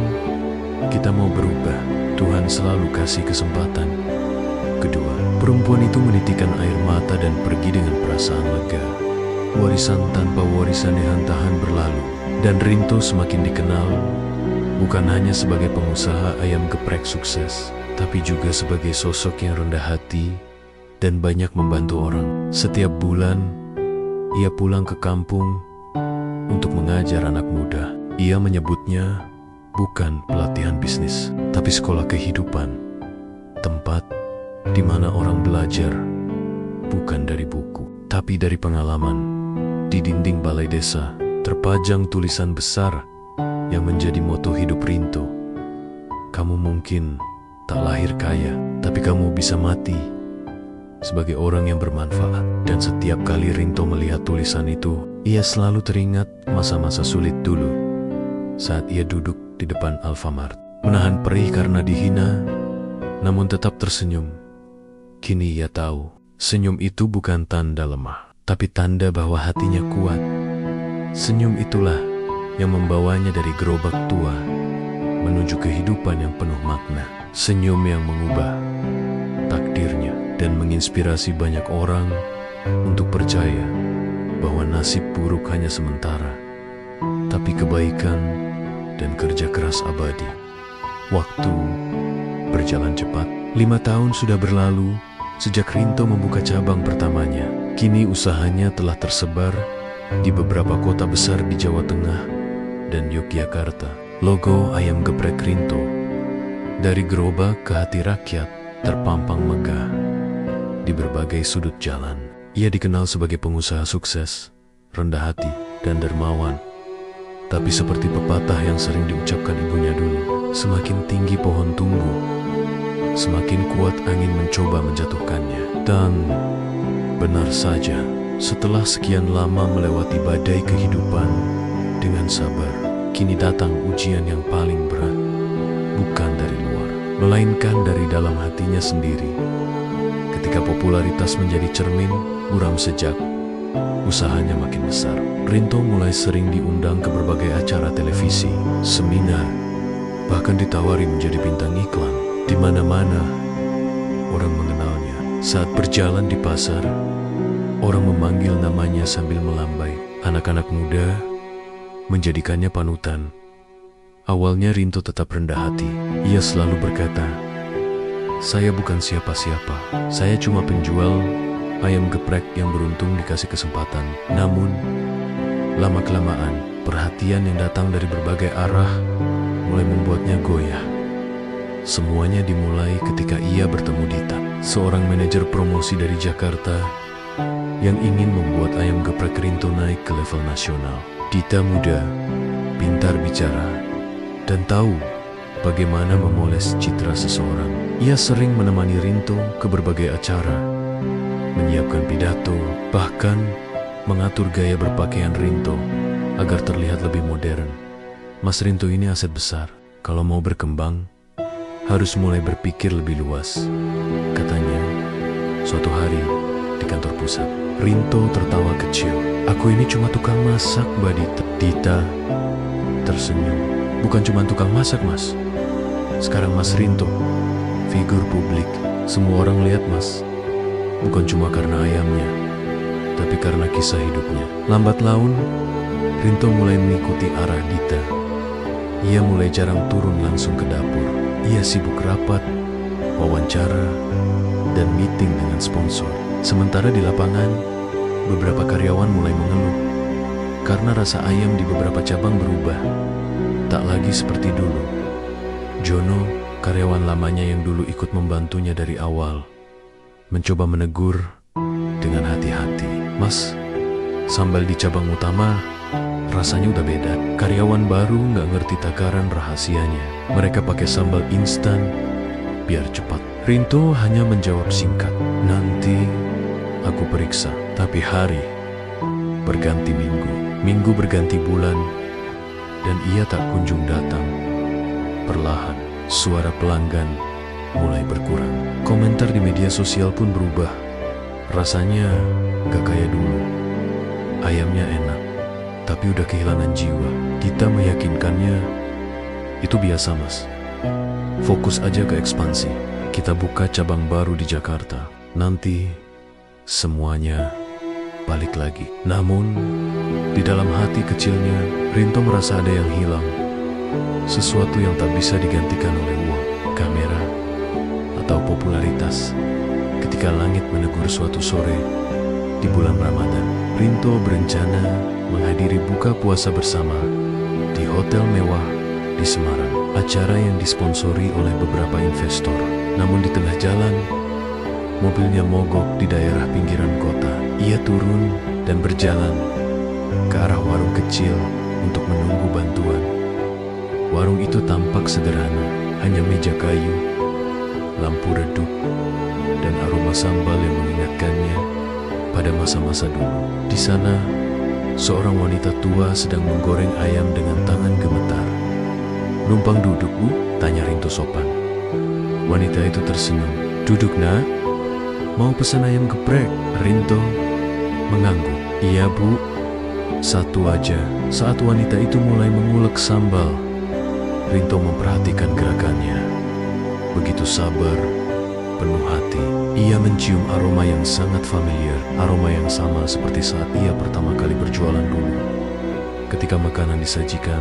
kita mau berubah. Tuhan selalu kasih kesempatan. Kedua, perempuan itu menitikan air mata dan pergi dengan perasaan lega. Warisan tanpa warisan yang tahan berlalu. Dan Rinto semakin dikenal bukan hanya sebagai pengusaha ayam geprek sukses, tapi juga sebagai sosok yang rendah hati dan banyak membantu orang. Setiap bulan, ia pulang ke kampung untuk mengajar anak muda. Ia menyebutnya bukan pelatihan bisnis, tapi sekolah kehidupan. Tempat di mana orang belajar bukan dari buku, tapi dari pengalaman. Di dinding balai desa, terpajang tulisan besar yang menjadi moto hidup Rinto. Kamu mungkin tak lahir kaya, tapi kamu bisa mati sebagai orang yang bermanfaat. Dan setiap kali Rinto melihat tulisan itu, ia selalu teringat masa-masa sulit dulu saat ia duduk di depan Alfamart, menahan perih karena dihina, namun tetap tersenyum. Kini ia tahu, senyum itu bukan tanda lemah, tapi tanda bahwa hatinya kuat. Senyum itulah yang membawanya dari gerobak tua menuju kehidupan yang penuh makna. Senyum yang mengubah takdirnya dan menginspirasi banyak orang untuk percaya bahwa nasib buruk hanya sementara, tapi kebaikan dan kerja keras abadi. Waktu berjalan cepat. 5 tahun sudah berlalu sejak Rinto membuka cabang pertamanya. Kini usahanya telah tersebar di beberapa kota besar di Jawa Tengah dan Yogyakarta. Logo ayam geprek Rinto dari gerobak ke hati rakyat terpampang megah di berbagai sudut jalan. Ia dikenal sebagai pengusaha sukses, rendah hati, dan dermawan. Tapi seperti pepatah yang sering diucapkan ibunya dulu, semakin tinggi pohon tumbuh, semakin kuat angin mencoba menjatuhkannya. Dan benar saja, setelah sekian lama melewati badai kehidupan dengan sabar, kini datang ujian yang paling berat, bukan dari luar, melainkan dari dalam hatinya sendiri. Ketika popularitas menjadi cermin buram sejak usahanya makin besar, Rinto mulai sering diundang ke berbagai acara televisi, seminar, bahkan ditawari menjadi bintang iklan. Di mana-mana orang mengenalnya. Saat berjalan di pasar, orang memanggil namanya sambil melambai. Anak-anak muda menjadikannya panutan. Awalnya Rinto tetap rendah hati. Ia selalu berkata, "Saya bukan siapa-siapa. Saya cuma penjual ayam geprek yang beruntung dikasih kesempatan." Namun, lama-kelamaan, perhatian yang datang dari berbagai arah mulai membuatnya goyah. Semuanya dimulai ketika ia bertemu Dita, seorang manajer promosi dari Jakarta yang ingin membuat ayam geprek Rinto naik ke level nasional. Dita muda, pintar bicara, dan tahu bagaimana memoles citra seseorang. Ia sering menemani Rinto ke berbagai acara, menyiapkan pidato, bahkan mengatur gaya berpakaian Rinto agar terlihat lebih modern. Mas Rinto ini aset besar. Kalau mau berkembang, harus mulai berpikir lebih luas. Katanya, suatu hari di kantor pusat, Rinto tertawa kecil. Aku ini cuma tukang masak, Mbak Dita. Dita tersenyum. Bukan cuma tukang masak, Mas. Sekarang Mas Rinto, figur publik. Semua orang lihat Mas. Bukan cuma karena ayamnya, tapi karena kisah hidupnya. Lambat laun, Rinto mulai mengikuti arah Dita. Ia mulai jarang turun langsung ke dapur. Ia sibuk rapat, wawancara, dan meeting dengan sponsor. Sementara di lapangan, beberapa karyawan mulai mengeluh karena rasa ayam di beberapa cabang berubah. Tak lagi seperti dulu. Jono, karyawan lamanya yang dulu ikut membantunya dari awal, mencoba menegur dengan hati-hati. Mas, sambal di cabang utama rasanya udah beda. Karyawan baru nggak ngerti takaran rahasianya. Mereka pakai sambal instan biar cepat. Rinto hanya menjawab singkat, nanti aku periksa. Tapi hari berganti minggu, minggu berganti bulan, dan ia tak kunjung datang. Perlahan, suara pelanggan mulai berkurang. Komentar di media sosial pun berubah. Rasanya gak kayak dulu. Ayamnya enak, tapi udah kehilangan jiwa. Dita meyakinkannya, itu biasa Mas. Fokus aja ke ekspansi. Kita buka cabang baru di Jakarta. Nanti semuanya balik lagi. Namun, di dalam hati kecilnya, Rinto merasa ada yang hilang. Sesuatu yang tak bisa digantikan oleh uang, kamera, atau popularitas. Ketika langit menegur suatu sore di bulan Ramadan, Rinto berencana menghadiri buka puasa bersama di hotel mewah di Semarang. Acara yang disponsori oleh beberapa investor. Namun di tengah jalan, mobilnya mogok di daerah pinggiran kota. Ia turun dan berjalan ke arah warung kecil untuk menunggu bantuan. Warung itu tampak sederhana, hanya meja kayu, lampu redup, dan aroma sambal yang mengingatkannya pada masa-masa dulu. Di sana, seorang wanita tua sedang menggoreng ayam dengan tangan gemetar. "Numpang duduk, Bu?" tanya Rinto sopan. Wanita itu tersenyum. "Duduk, Nak. Mau pesan ayam geprek?" Rinto mengangguk. "Iya, Bu. Satu aja." Saat wanita itu mulai mengulek sambal, Rinto memperhatikan gerakannya. Begitu sabar, penuh hati. Ia mencium aroma yang sangat familiar, aroma yang sama seperti saat ia pertama kali berjualan dulu. Ketika makanan disajikan,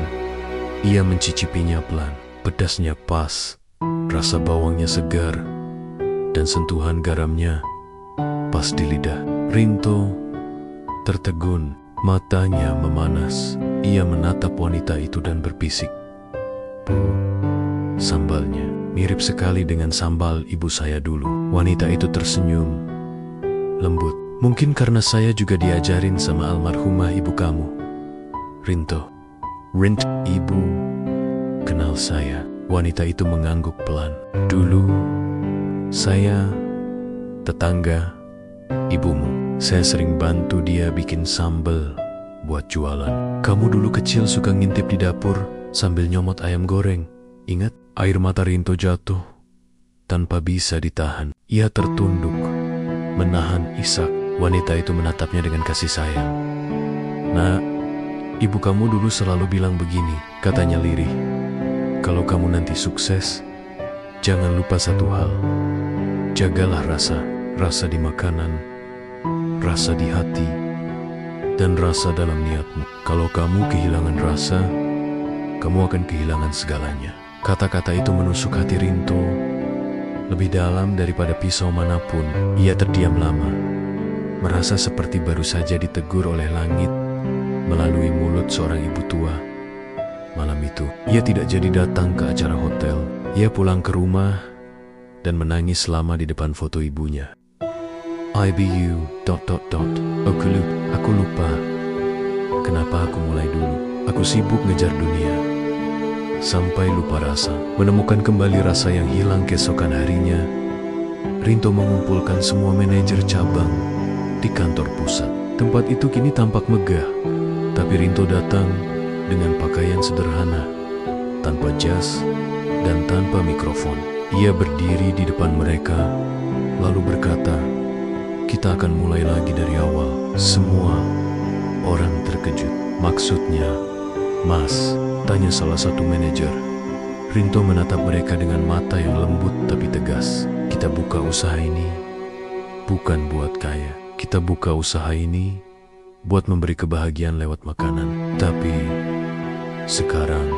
ia mencicipinya pelan. Pedasnya pas, rasa bawangnya segar, dan sentuhan garamnya pas di lidah. Rinto tertegun, matanya memanas. Ia menatap wanita itu dan berbisik, "Bu, sambalnya mirip sekali dengan sambal ibu saya dulu." Wanita itu tersenyum lembut. "Mungkin karena saya juga diajarin sama almarhumah ibu kamu." Rinto, "Ibu kenal saya?" Wanita itu mengangguk pelan. "Dulu saya tetangga ibumu. Saya sering bantu dia bikin sambal buat jualan. Kamu dulu kecil suka ngintip di dapur sambil nyomot ayam goreng. Ingat?" Air mata Rinto jatuh tanpa bisa ditahan. Ia tertunduk, menahan isak. Wanita itu menatapnya dengan kasih sayang. "Nak, ibu kamu dulu selalu bilang begini," katanya lirih. "Kalau kamu nanti sukses, jangan lupa satu hal. Jagalah rasa di makanan, rasa di hati, dan rasa dalam niatmu. Kalau kamu kehilangan rasa, kamu akan kehilangan segalanya." Kata-kata itu menusuk hati Rinto lebih dalam daripada pisau manapun. Ia terdiam lama, merasa seperti baru saja ditegur oleh langit melalui mulut seorang ibu tua. Malam itu, ia tidak jadi datang ke acara hotel. Ia pulang ke rumah dan menangis lama di depan foto ibunya. "IBU... Aku lupa kenapa aku mulai dulu. Aku sibuk ngejar dunia. sampai lupa rasa. Menemukan kembali rasa yang hilang keesokan harinya, Rinto mengumpulkan semua manajer cabang di kantor pusat. Tempat itu kini tampak megah, tapi Rinto datang dengan pakaian sederhana, tanpa jas dan tanpa mikrofon. Ia berdiri di depan mereka, lalu berkata, "Kita akan mulai lagi dari awal." Semua orang terkejut. "Maksudnya, Mas?" tanya salah satu manajer. Rinto menatap mereka dengan mata yang lembut tapi tegas. "Kita buka usaha ini bukan buat kaya. Kita buka usaha ini buat memberi kebahagiaan lewat makanan. Tapi sekarang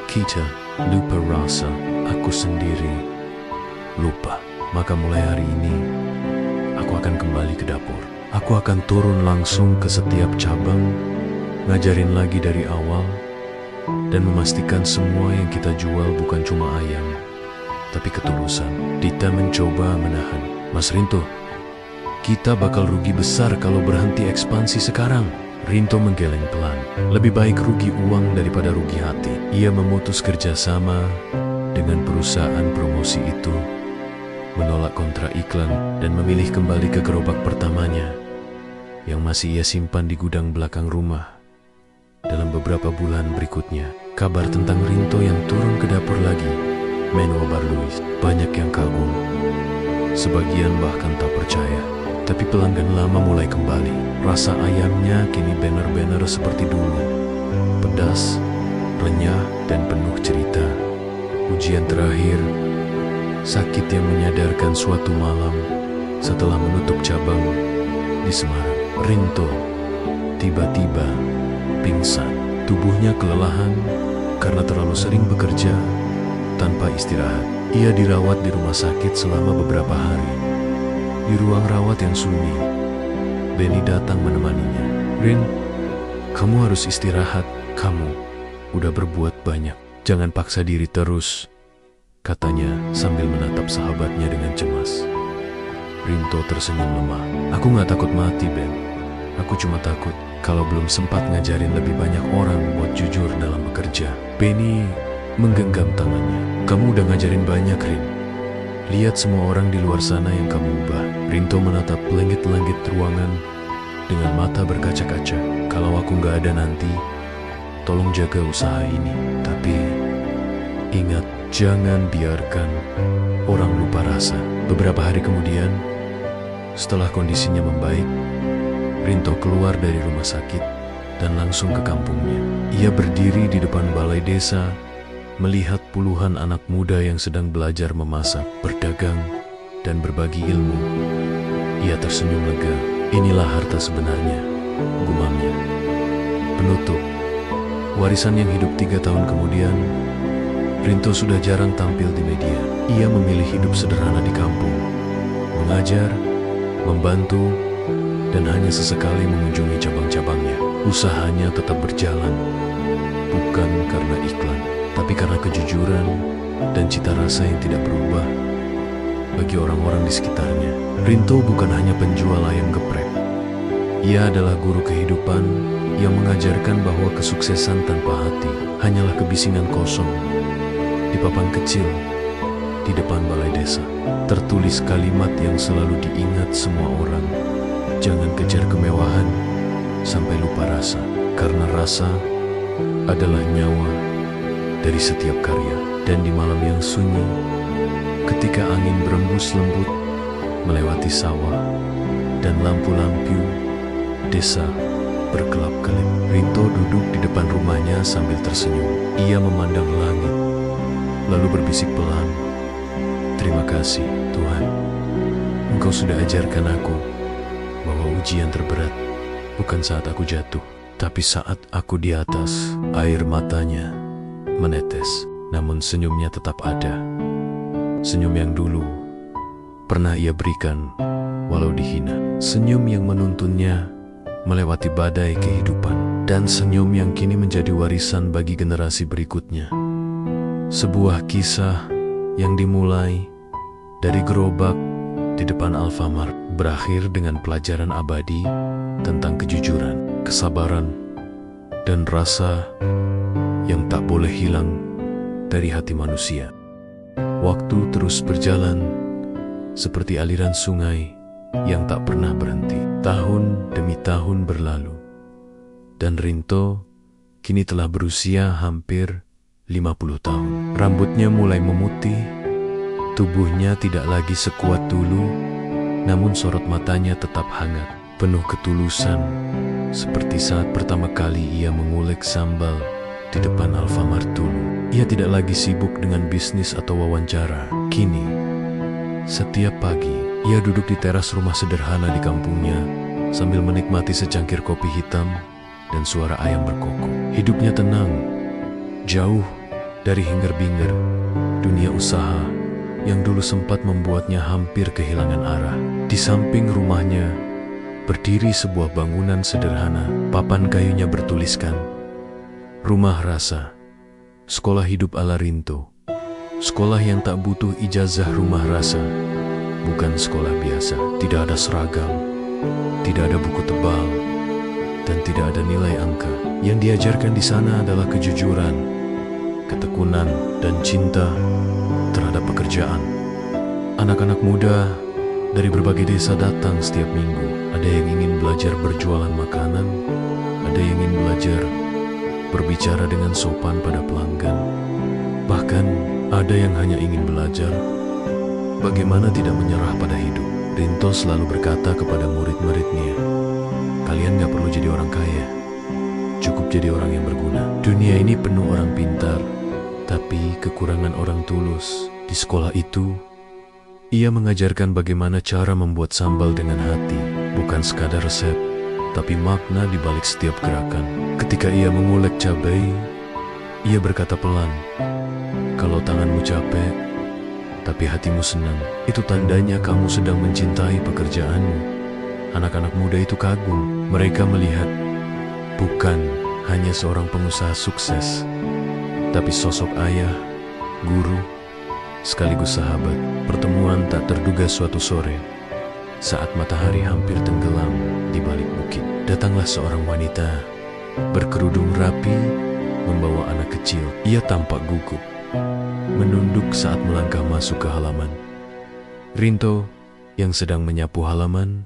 kita lupa rasa. Aku sendiri lupa. Maka mulai hari ini aku akan kembali ke dapur. Aku akan turun langsung ke setiap cabang, ngajarin lagi dari awal, dan memastikan semua yang kita jual bukan cuma ayam, tapi ketulusan." Dita mencoba menahan. "Mas Rinto, kita bakal rugi besar kalau berhenti ekspansi sekarang." Rinto menggeleng pelan. Lebih baik rugi uang daripada rugi hati. Ia memutus kerjasama dengan perusahaan promosi itu, menolak kontrak iklan, dan memilih kembali ke gerobak pertamanya yang masih ia simpan di gudang belakang rumah. Dalam beberapa bulan berikutnya, kabar tentang Rinto yang turun ke dapur lagi mengobar luas. Banyak yang kagum, sebagian bahkan tak percaya. Tapi pelanggan lama mulai kembali. Rasa ayamnya kini benar-benar seperti dulu. Pedas, renyah, dan penuh cerita. Ujian terakhir, sakit yang menyadarkan suatu malam setelah menutup cabang di Semarang. Rinto tiba-tiba pingsan. Tubuhnya kelelahan karena terlalu sering bekerja tanpa istirahat. Ia dirawat di rumah sakit selama beberapa hari. Di ruang rawat yang sunyi, Benny datang menemaninya. "Rin, kamu harus istirahat. Kamu udah berbuat banyak. Jangan paksa diri terus," katanya sambil menatap sahabatnya dengan cemas. Rinto tersenyum lemah. "Aku gak takut mati, Ben. Aku cuma takut kalau belum sempat ngajarin lebih banyak orang buat jujur dalam bekerja." Benny menggenggam tangannya. "Kamu udah ngajarin banyak, Rin. Lihat semua orang di luar sana yang kamu ubah." Rinto menatap langit-langit ruangan dengan mata berkaca-kaca. "Kalau aku gak ada nanti, tolong jaga usaha ini. Tapi ingat, jangan biarkan orang lupa rasa." Beberapa hari kemudian, setelah kondisinya membaik, Rinto keluar dari rumah sakit dan langsung ke kampungnya. Ia berdiri di depan balai desa, melihat puluhan anak muda yang sedang belajar memasak, berdagang, dan berbagi ilmu. Ia tersenyum lega. "Inilah harta sebenarnya," gumamnya. Penutup. Warisan yang hidup 3 tahun kemudian, Rinto sudah jarang tampil di media. Ia memilih hidup sederhana di kampung, mengajar, membantu, dan hanya sesekali mengunjungi cabang-cabangnya. Usahanya tetap berjalan, bukan karena iklan, tapi karena kejujuran dan cita rasa yang tidak berubah bagi orang-orang di sekitarnya. Rinto bukan hanya penjual ayam geprek. Ia adalah guru kehidupan yang mengajarkan bahwa kesuksesan tanpa hati hanyalah kebisingan kosong. Di papan kecil di depan balai desa, tertulis kalimat yang selalu diingat semua orang. "Jangan kejar kemewahan sampai lupa rasa, karena rasa adalah nyawa dari setiap karya." Dan di malam yang sunyi, ketika angin berembus lembut melewati sawah dan lampu-lampu desa berkelap-kelip, Rinto duduk di depan rumahnya sambil tersenyum. Ia memandang langit, lalu berbisik pelan, "Terima kasih, Tuhan. Engkau sudah ajarkan aku bahwa ujian terberat bukan saat aku jatuh, tapi saat aku di atas." Air matanya menetes, namun senyumnya tetap ada. Senyum yang dulu pernah ia berikan walau dihina. Senyum yang menuntunnya melewati badai kehidupan. Dan senyum yang kini menjadi warisan bagi generasi berikutnya. Sebuah kisah yang dimulai dari gerobak di depan Alfamart, berakhir dengan pelajaran abadi tentang kejujuran, kesabaran, dan rasa yang tak boleh hilang dari hati manusia. Waktu terus berjalan seperti aliran sungai yang tak pernah berhenti. Tahun demi tahun berlalu, dan Rinto kini telah berusia hampir 50 tahun. Rambutnya mulai memutih, tubuhnya tidak lagi sekuat dulu, namun sorot matanya tetap hangat, penuh ketulusan, seperti saat pertama kali ia mengulek sambal di depan Alfamart dulu. Ia tidak lagi sibuk dengan bisnis atau wawancara. Kini, setiap pagi, ia duduk di teras rumah sederhana di kampungnya sambil menikmati secangkir kopi hitam dan suara ayam berkokok. Hidupnya tenang, jauh dari hingar-bingar dunia usaha yang dulu sempat membuatnya hampir kehilangan arah. Di samping rumahnya berdiri sebuah bangunan sederhana. Papan kayunya bertuliskan, Rumah Rasa, Sekolah Hidup ala Rinto. Sekolah yang tak butuh ijazah rumah rasa. Bukan sekolah biasa, tidak ada seragam, tidak ada buku tebal, dan tidak ada nilai angka. Yang diajarkan di sana adalah kejujuran, ketekunan, dan cinta terhadap pekerjaan. Anak-anak muda dari berbagai desa datang setiap minggu. Ada yang ingin belajar berjualan makanan, ada yang ingin belajar berbicara dengan sopan pada pelanggan. Bahkan ada yang hanya ingin belajar bagaimana tidak menyerah pada hidup. Rinto selalu berkata kepada murid-muridnya, kalian gak perlu jadi orang kaya, cukup jadi orang yang berguna. Dunia ini penuh orang pintar, tapi kekurangan orang tulus. Di sekolah itu, ia mengajarkan bagaimana cara membuat sambal dengan hati, bukan sekadar resep, tapi makna di balik setiap gerakan. Ketika ia mengulek cabai, ia berkata pelan, kalau tanganmu capek, tapi hatimu senang, itu tandanya kamu sedang mencintai pekerjaanmu. Anak-anak muda itu kagum. Mereka melihat bukan hanya seorang pengusaha sukses, tapi sosok ayah, guru, sekaligus sahabat. Pertemuan tak terduga suatu sore, saat matahari hampir tenggelam di balik bukit. Datanglah seorang wanita berkerudung rapi, membawa anak kecil. Ia tampak gugup, menunduk saat melangkah masuk ke halaman. Rinto yang sedang menyapu halaman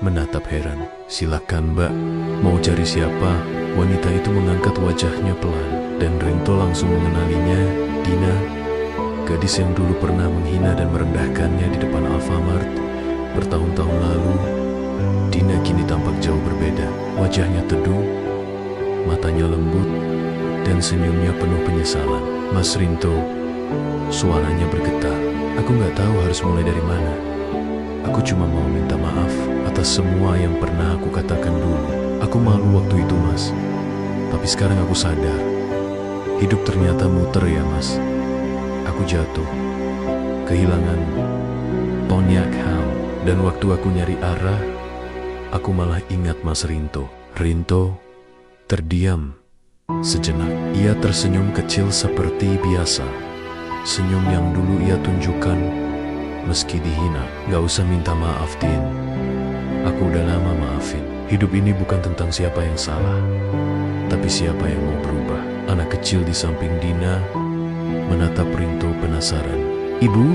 menatap heran. Silakan mbak, mau cari siapa? Wanita itu mengangkat wajahnya pelan, dan Rinto langsung mengenalinya, Dina, gadis yang dulu pernah menghina dan merendahkannya di depan Alfamart bertahun-tahun lalu. Dina kini tampak jauh berbeda. Wajahnya teduh, matanya lembut, dan senyumnya penuh penyesalan. Mas Rinto, suaranya bergetar. Aku gak tahu harus mulai dari mana. Aku cuma mau minta maaf atas semua yang pernah aku katakan dulu. Aku malu waktu itu, Mas. Tapi sekarang aku sadar, hidup ternyata muter ya, Mas. Aku jatuh, kehilangan Pontiac Ham, dan waktu aku nyari arah, aku malah ingat Mas Rinto. Rinto terdiam sejenak. Ia tersenyum kecil seperti biasa. Senyum yang dulu ia tunjukkan meski dihina. Gak usah minta maaf, Din. Aku udah lama maafin. Hidup ini bukan tentang siapa yang salah, tapi siapa yang mau berubah. Anak kecil di samping Dina menatap Rinto penasaran. Ibu,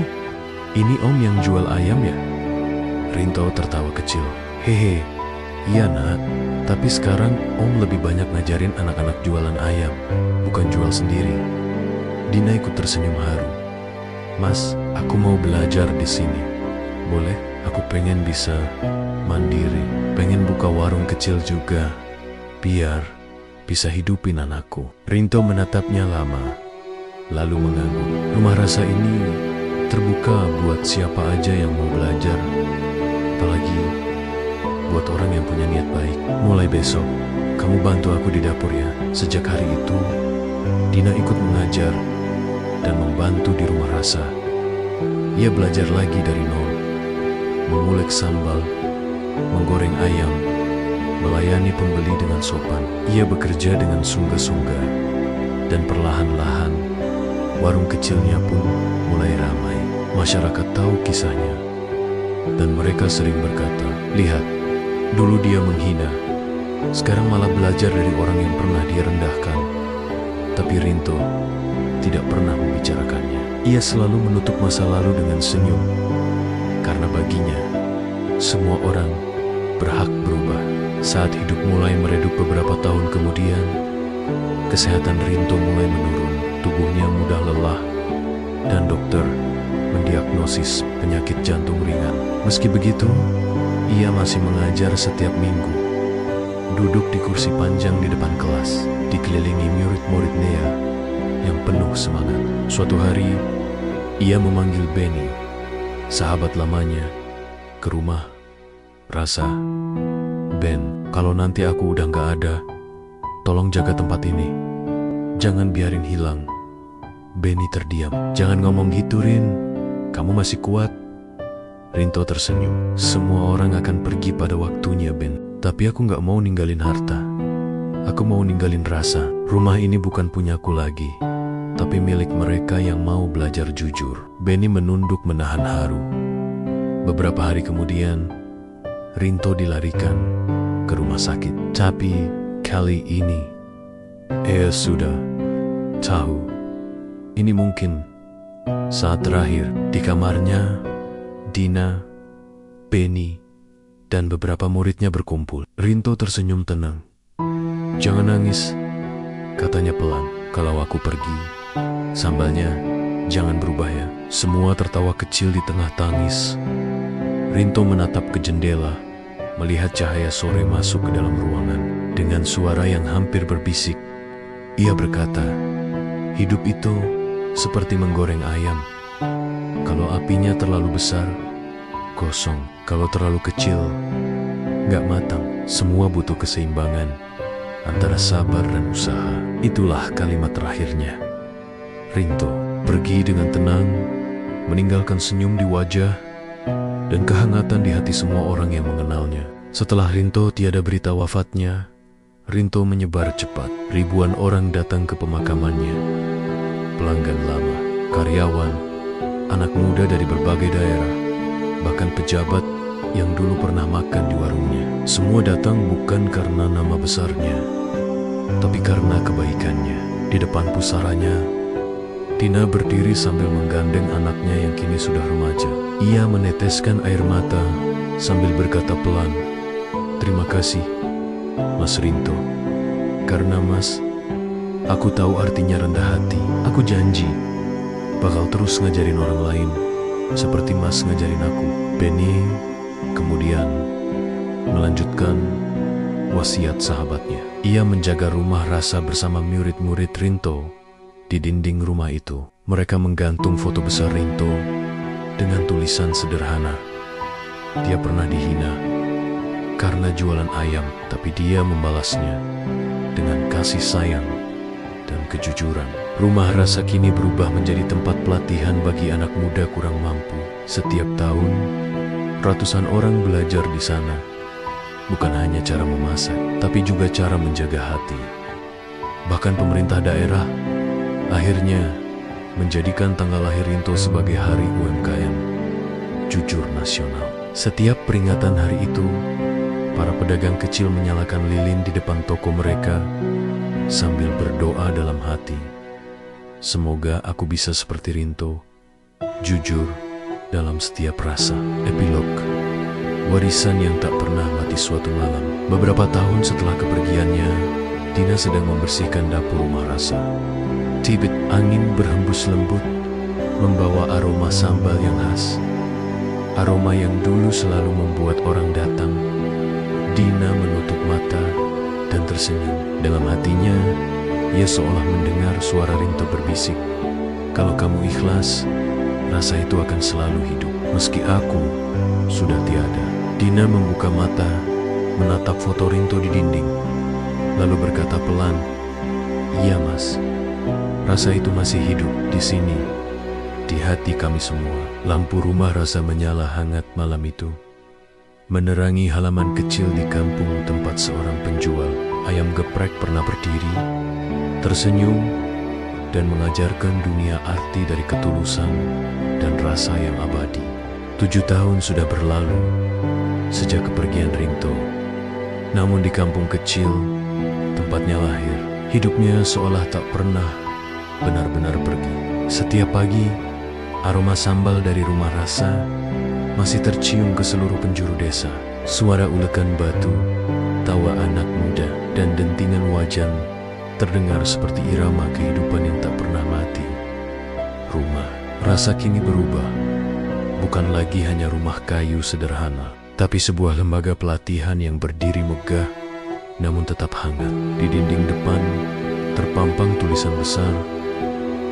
ini Om yang jual ayam ya? Rinto tertawa kecil. Hehe, iya nak, tapi sekarang Om lebih banyak ngajarin anak-anak jualan ayam, bukan jual sendiri. Dina ikut tersenyum haru. Mas, aku mau belajar di sini. Boleh? Aku pengen bisa mandiri, pengen buka warung kecil juga, biar bisa hidupin anakku. Rinto menatapnya lama, lalu mengangguk. Rumah rasa ini terbuka buat siapa aja yang mau belajar, apalagi buat orang yang punya niat baik. Mulai besok, kamu bantu aku di dapur ya. Sejak hari itu, Dina ikut mengajar dan membantu di rumah rasa. Ia belajar lagi dari nol, mengulek sambal, menggoreng ayam, melayani pembeli dengan sopan. Ia bekerja dengan sungguh-sungguh, dan perlahan-lahan warung kecilnya pun mulai ramai. Masyarakat tahu kisahnya, dan mereka sering berkata, lihat, dulu dia menghina, sekarang malah belajar dari orang yang pernah dia rendahkan. Tapi Rinto tidak pernah membicarakannya. Ia selalu menutup masa lalu dengan senyum, karena baginya, semua orang berhak berubah. Saat hidup mulai meredup beberapa tahun kemudian, kesehatan Rinto mulai menurun. Tubuhnya mudah lelah, dan dokter mendiagnosis penyakit jantung ringan. Meski begitu, ia masih mengajar setiap minggu. Duduk di kursi panjang di depan kelas, dikelilingi murid-muridnya yang penuh semangat. Suatu hari, ia memanggil Benny, sahabat lamanya, ke rumah. Rasa, Ben, kalau nanti aku udah gak ada, tolong jaga tempat ini. Jangan biarin hilang. Benny terdiam. Jangan ngomong gitu, Rin. Kamu masih kuat. Rinto tersenyum. Semua orang akan pergi pada waktunya, Ben. Tapi aku gak mau ninggalin harta. Aku mau ninggalin rasa. Rumah ini bukan punyaku lagi, tapi milik mereka yang mau belajar jujur. Benny menunduk menahan haru. Beberapa hari kemudian, Rinto dilarikan ke rumah sakit. Tapi kali ini, ia sudah tahu. Ini mungkin saat terakhir. Di kamarnya, Dina, Benny, dan beberapa muridnya berkumpul. Rinto tersenyum tenang. Jangan nangis, katanya pelan. Kalau aku pergi, sambalnya jangan berubah ya. Semua tertawa kecil di tengah tangis. Rinto menatap ke jendela, melihat cahaya sore masuk ke dalam ruangan. Dengan suara yang hampir berbisik, ia berkata, hidup itu seperti menggoreng ayam. Kalau apinya terlalu besar, gosong. Kalau terlalu kecil, gak matang. Semua butuh keseimbangan antara sabar dan usaha. Itulah kalimat terakhirnya. Rinto pergi dengan tenang, meninggalkan senyum di wajah dan kehangatan di hati semua orang yang mengenalnya. Setelah Rinto tiada berita wafatnya, Rinto menyebar cepat. Ribuan orang datang ke pemakamannya. Pelanggan lama, karyawan, anak muda dari berbagai daerah, bahkan pejabat yang dulu pernah makan di warungnya. Semua datang bukan karena nama besarnya, tapi karena kebaikannya. Di depan pusaranya, Dina berdiri sambil menggandeng anaknya yang kini sudah remaja. Ia meneteskan air mata sambil berkata pelan, terima kasih, Mas Rinto. Karena Mas, aku tahu artinya rendah hati. Aku janji bakal terus ngajarin orang lain seperti Mas ngajarin aku. Benny kemudian melanjutkan wasiat sahabatnya. Ia menjaga rumah rasa bersama murid-murid Rinto. Di dinding rumah itu, mereka menggantung foto besar Rinto dengan tulisan sederhana. Dia pernah dihina karena jualan ayam, tapi dia membalasnya dengan kasih sayang dan kejujuran. Rumah rasa kini berubah menjadi tempat pelatihan bagi anak muda kurang mampu. Setiap tahun, ratusan orang belajar di sana. Bukan hanya cara memasak, tapi juga cara menjaga hati. Bahkan pemerintah daerah akhirnya menjadikan tanggal lahir Rinto sebagai Hari UMKM Jujur Nasional. Setiap peringatan hari itu, para pedagang kecil menyalakan lilin di depan toko mereka sambil berdoa dalam hati. Semoga aku bisa seperti Rinto, jujur dalam setiap rasa. Epilog, warisan yang tak pernah mati suatu malam. Beberapa tahun setelah kepergiannya, Dina sedang membersihkan dapur rumah rasa. Tibit angin berhembus lembut, membawa aroma sambal yang khas. Aroma yang dulu selalu membuat orang datang. Dina menutup mata dan tersenyum. Dalam hatinya, ia seolah mendengar suara Rinto berbisik, kalau kamu ikhlas, rasa itu akan selalu hidup. Meski aku sudah tiada. Dina membuka mata, menatap foto Rinto di dinding, lalu berkata pelan, iya Mas, rasa itu masih hidup di sini, di hati kami semua. Lampu rumah rasa menyala hangat malam itu, menerangi halaman kecil di kampung tempat seorang penjual ayam geprek pernah berdiri, tersenyum, dan mengajarkan dunia arti dari ketulusan dan rasa yang abadi. 7 tahun sudah berlalu sejak kepergian Rinto. Namun di kampung kecil tempatnya lahir, hidupnya seolah tak pernah benar-benar pergi. Setiap pagi, aroma sambal dari rumah Rasa masih tercium ke seluruh penjuru desa. Suara ulekan batu, tawa anak muda, dan dentingan wajan terdengar seperti irama kehidupan yang tak pernah mati. Rumah Rasa kini berubah, bukan lagi hanya rumah kayu sederhana, tapi sebuah lembaga pelatihan yang berdiri megah namun tetap hangat. Di dinding depan terpampang tulisan besar,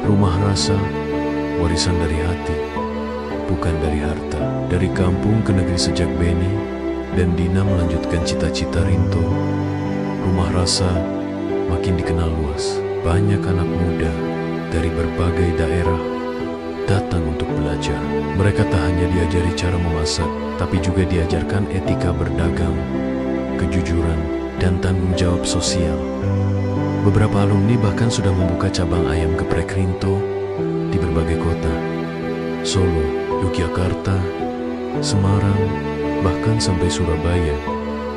"Rumah Rasa, warisan dari hati, bukan dari harta." Dari kampung ke negeri sejak Beni dan Dina melanjutkan cita-cita Rinto, Rumah Rasa makin dikenal luas. Banyak anak muda dari berbagai daerah datang untuk belajar. Mereka tak hanya diajari cara memasak, tapi juga diajarkan etika berdagang, kejujuran, dan tanggung jawab sosial. Beberapa alumni bahkan sudah membuka cabang ayam geprek Rinto di berbagai kota: Solo, Yogyakarta, Semarang, bahkan sampai Surabaya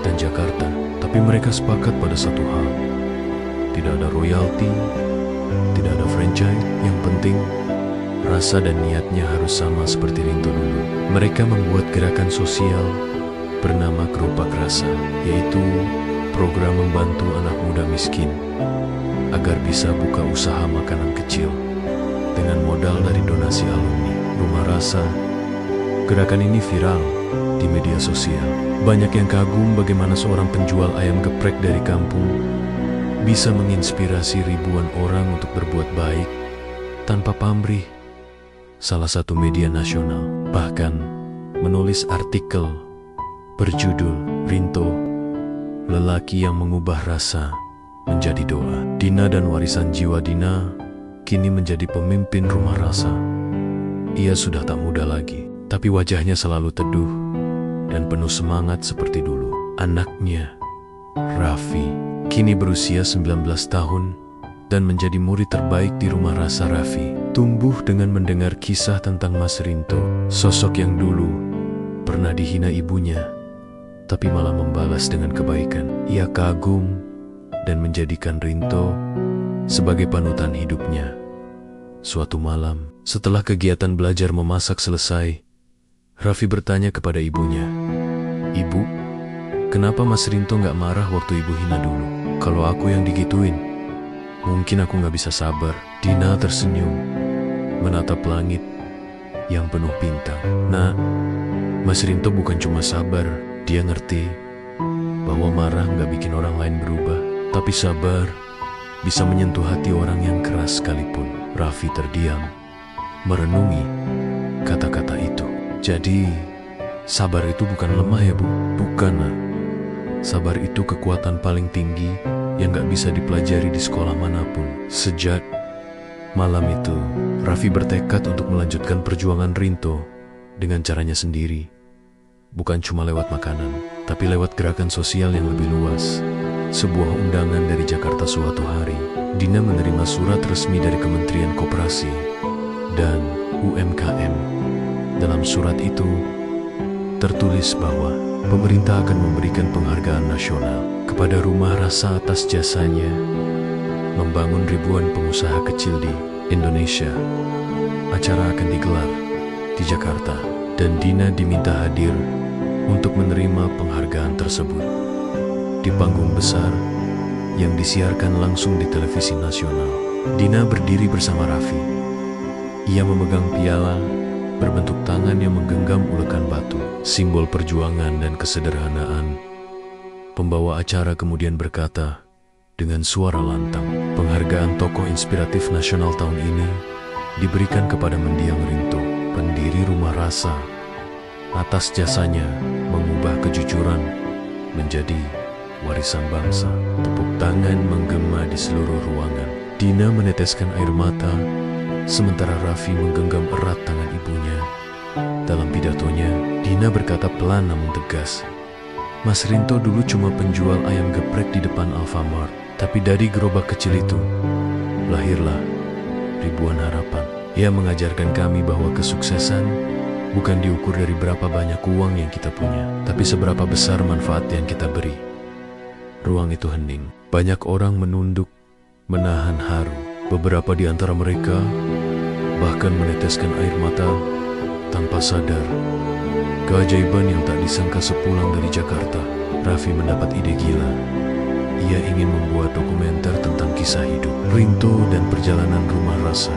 dan Jakarta. Tapi mereka sepakat pada satu hal: tidak ada royalti, tidak ada franchise. Yang penting rasa dan niatnya harus sama seperti Rinto dulu. Mereka membuat gerakan sosial bernama Gerobak Rasa, yaitu program membantu anak muda miskin agar bisa buka usaha makanan kecil dengan modal dari donasi alumni. Rumah Rasa, gerakan ini viral di media sosial. Banyak yang kagum bagaimana seorang penjual ayam geprek dari kampung bisa menginspirasi ribuan orang untuk berbuat baik tanpa pamrih. Salah satu media nasional bahkan menulis artikel berjudul "Rinto, lelaki yang mengubah rasa menjadi doa." Dina dan warisan jiwa Dina kini menjadi pemimpin Rumah Rasa. Ia sudah tak muda lagi, tapi wajahnya selalu teduh dan penuh semangat seperti dulu. Anaknya, Raffi, kini berusia 19 tahun dan menjadi murid terbaik di Rumah Rasa. Raffi tumbuh dengan mendengar kisah tentang Mas Rinto, sosok yang dulu pernah dihina ibunya, tapi malah membalas dengan kebaikan. Ia kagum dan menjadikan Rinto sebagai panutan hidupnya. Suatu malam, setelah kegiatan belajar memasak selesai, Raffi bertanya kepada ibunya, "Ibu, kenapa Mas Rinto gak marah waktu ibu hina dulu? Kalau aku yang digituin, mungkin aku gak bisa sabar." Dina tersenyum, menatap langit yang penuh bintang. "Nak, Mas Rinto bukan cuma sabar. Dia ngerti bahwa marah gak bikin orang lain berubah, tapi sabar bisa menyentuh hati orang yang keras sekalipun." Raffi terdiam, merenungi kata-kata itu. "Jadi, sabar itu bukan lemah ya, Bu?" "Bukan, Nak. Sabar itu kekuatan paling tinggi yang gak bisa dipelajari di sekolah manapun." Sejak malam itu, Raffi bertekad untuk melanjutkan perjuangan Rinto dengan caranya sendiri. Bukan cuma lewat makanan, tapi lewat gerakan sosial yang lebih luas. Sebuah undangan dari Jakarta suatu hari, Dina menerima surat resmi dari Kementerian Koperasi dan UMKM. Dalam surat itu tertulis bahwa pemerintah akan memberikan penghargaan nasional kepada Rumah Rasa atas jasanya membangun ribuan pengusaha kecil di Indonesia. Acara akan digelar di Jakarta dan Dina diminta hadir untuk menerima penghargaan tersebut di panggung besar yang disiarkan langsung di televisi nasional. Dina berdiri bersama Raffi. Ia memegang piala berbentuk tangan yang menggenggam ulekan batu, simbol perjuangan dan kesederhanaan. Pembawa acara kemudian berkata dengan suara lantang, "Penghargaan tokoh inspiratif nasional tahun ini diberikan kepada Mendiang Rinto, pendiri Rumah Rasa, atas jasanya mengubah kejujuran menjadi warisan bangsa." Tepuk tangan menggema di seluruh ruangan. Dina meneteskan air mata, sementara Raffi menggenggam erat tangan ibunya. Dalam pidatonya, Dina berkata pelan namun tegas, "Mas Rinto dulu cuma penjual ayam geprek di depan Alfamart, tapi dari gerobak kecil itu lahirlah ribuan harapan. Ia mengajarkan kami bahwa kesuksesan bukan diukur dari berapa banyak uang yang kita punya, tapi seberapa besar manfaat yang kita beri." Ruang itu hening. Banyak orang menunduk, menahan haru. Beberapa di antara mereka bahkan meneteskan air mata tanpa sadar. Keajaiban yang tak disangka sepulang dari Jakarta, Raffi mendapat ide gila. Ia ingin membuat dokumenter tentang kisah hidup Rinto dan perjalanan rumah rasa.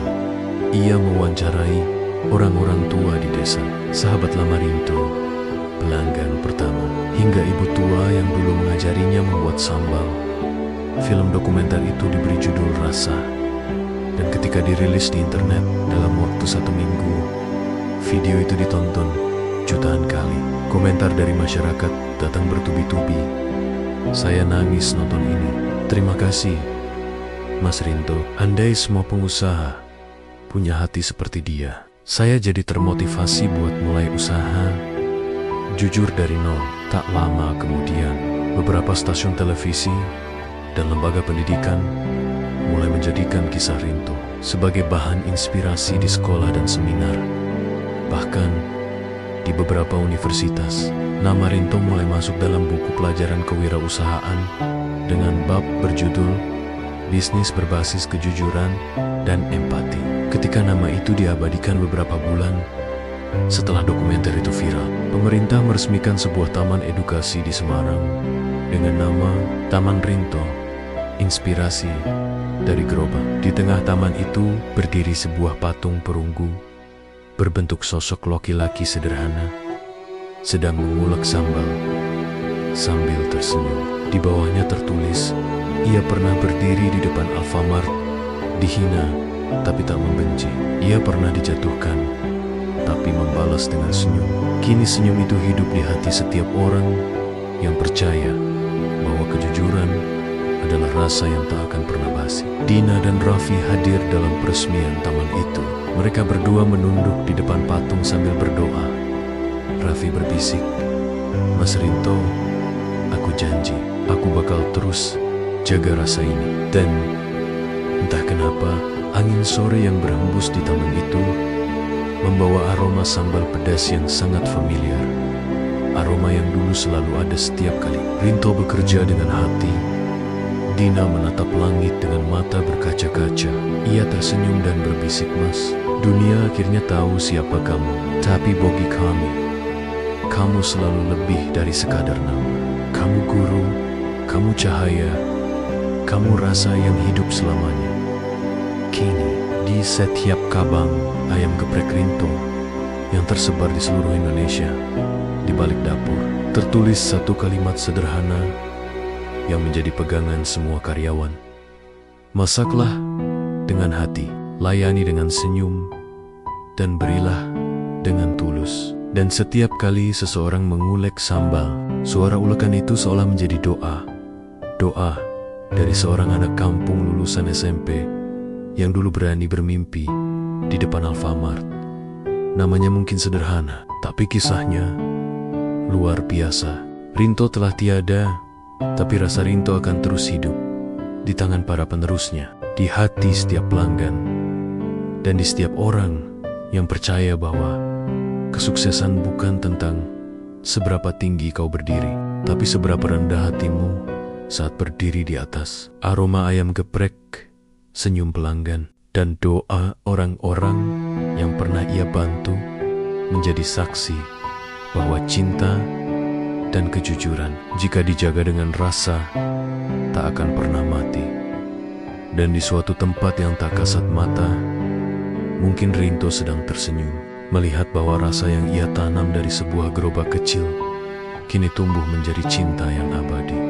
Ia mewawancarai orang-orang tua di desa, sahabat lama Rinto, pelanggan pertama, hingga ibu tua yang dulu mengajarinya membuat sambal. Film dokumenter itu diberi judul Rasa, dan ketika dirilis di internet dalam waktu 1 minggu, video itu ditonton jutaan kali. Komentar dari masyarakat datang bertubi-tubi. Saya nangis nonton ini. Terima kasih, Mas Rinto. Andai semua pengusaha punya hati seperti dia, saya jadi termotivasi buat mulai usaha. Jujur dari nol. Tak lama kemudian, beberapa stasiun televisi dan lembaga pendidikan mulai menjadikan kisah Rinto sebagai bahan inspirasi di sekolah dan seminar. Bahkan di beberapa universitas, nama Rinto mulai masuk dalam buku pelajaran kewirausahaan dengan bab berjudul Bisnis Berbasis Kejujuran dan Empati. Ketika nama itu diabadikan beberapa bulan setelah dokumenter itu viral, pemerintah meresmikan sebuah taman edukasi di Semarang dengan nama Taman Rinto, inspirasi dari gerobak. Di tengah taman itu berdiri sebuah patung perunggu berbentuk sosok laki-laki sederhana sedang mengulek sambal sambil tersenyum. Di bawahnya tertulis, ia pernah berdiri di depan Alfamart, dihina tapi tak membenci. Ia pernah dijatuhkan tapi membalas dengan senyum. Kini senyum itu hidup di hati setiap orang yang percaya bahwa kejujuran adalah rasa yang tak akan pernah basi. Dina dan Raffi hadir dalam peresmian taman itu. Mereka berdua menunduk di depan patung sambil berdoa. Raffi berbisik, Mas Rinto, aku janji, aku bakal terus jaga rasa ini. Dan entah kenapa, angin sore yang berhembus di taman itu membawa aroma sambal pedas yang sangat familiar. Aroma yang dulu selalu ada setiap kali Rinto bekerja dengan hati. Dina menatap langit dengan mata berkaca-kaca. Ia tersenyum dan berbisik, Mas, dunia akhirnya tahu siapa kamu. Tapi bagi kami, kamu selalu lebih dari sekadar nama. Kamu guru, kamu cahaya, kamu rasa yang hidup selamanya. Kini, di setiap kabang ayam geprek Rinto yang tersebar di seluruh Indonesia, di balik dapur, tertulis satu kalimat sederhana yang menjadi pegangan semua karyawan. Masaklah dengan hati, layani dengan senyum, dan berilah dengan tulus. Dan setiap kali seseorang mengulek sambal, suara ulekan itu seolah menjadi doa. Doa dari seorang anak kampung lulusan SMP yang dulu berani bermimpi di depan Alfamart. Namanya mungkin sederhana, tapi kisahnya luar biasa. Rinto telah tiada, tapi rasa Rinto akan terus hidup di tangan para penerusnya, di hati setiap pelanggan, dan di setiap orang yang percaya bahwa kesuksesan bukan tentang seberapa tinggi kau berdiri, tapi seberapa rendah hatimu saat berdiri di atas. Aroma ayam geprek, senyum pelanggan, dan doa orang-orang yang pernah ia bantu menjadi saksi bahwa cinta dan kejujuran, jika dijaga dengan rasa, tak akan pernah mati. Dan di suatu tempat yang tak kasat mata, mungkin Rinto sedang tersenyum, melihat bahwa rasa yang ia tanam dari sebuah gerobak kecil kini tumbuh menjadi cinta yang abadi.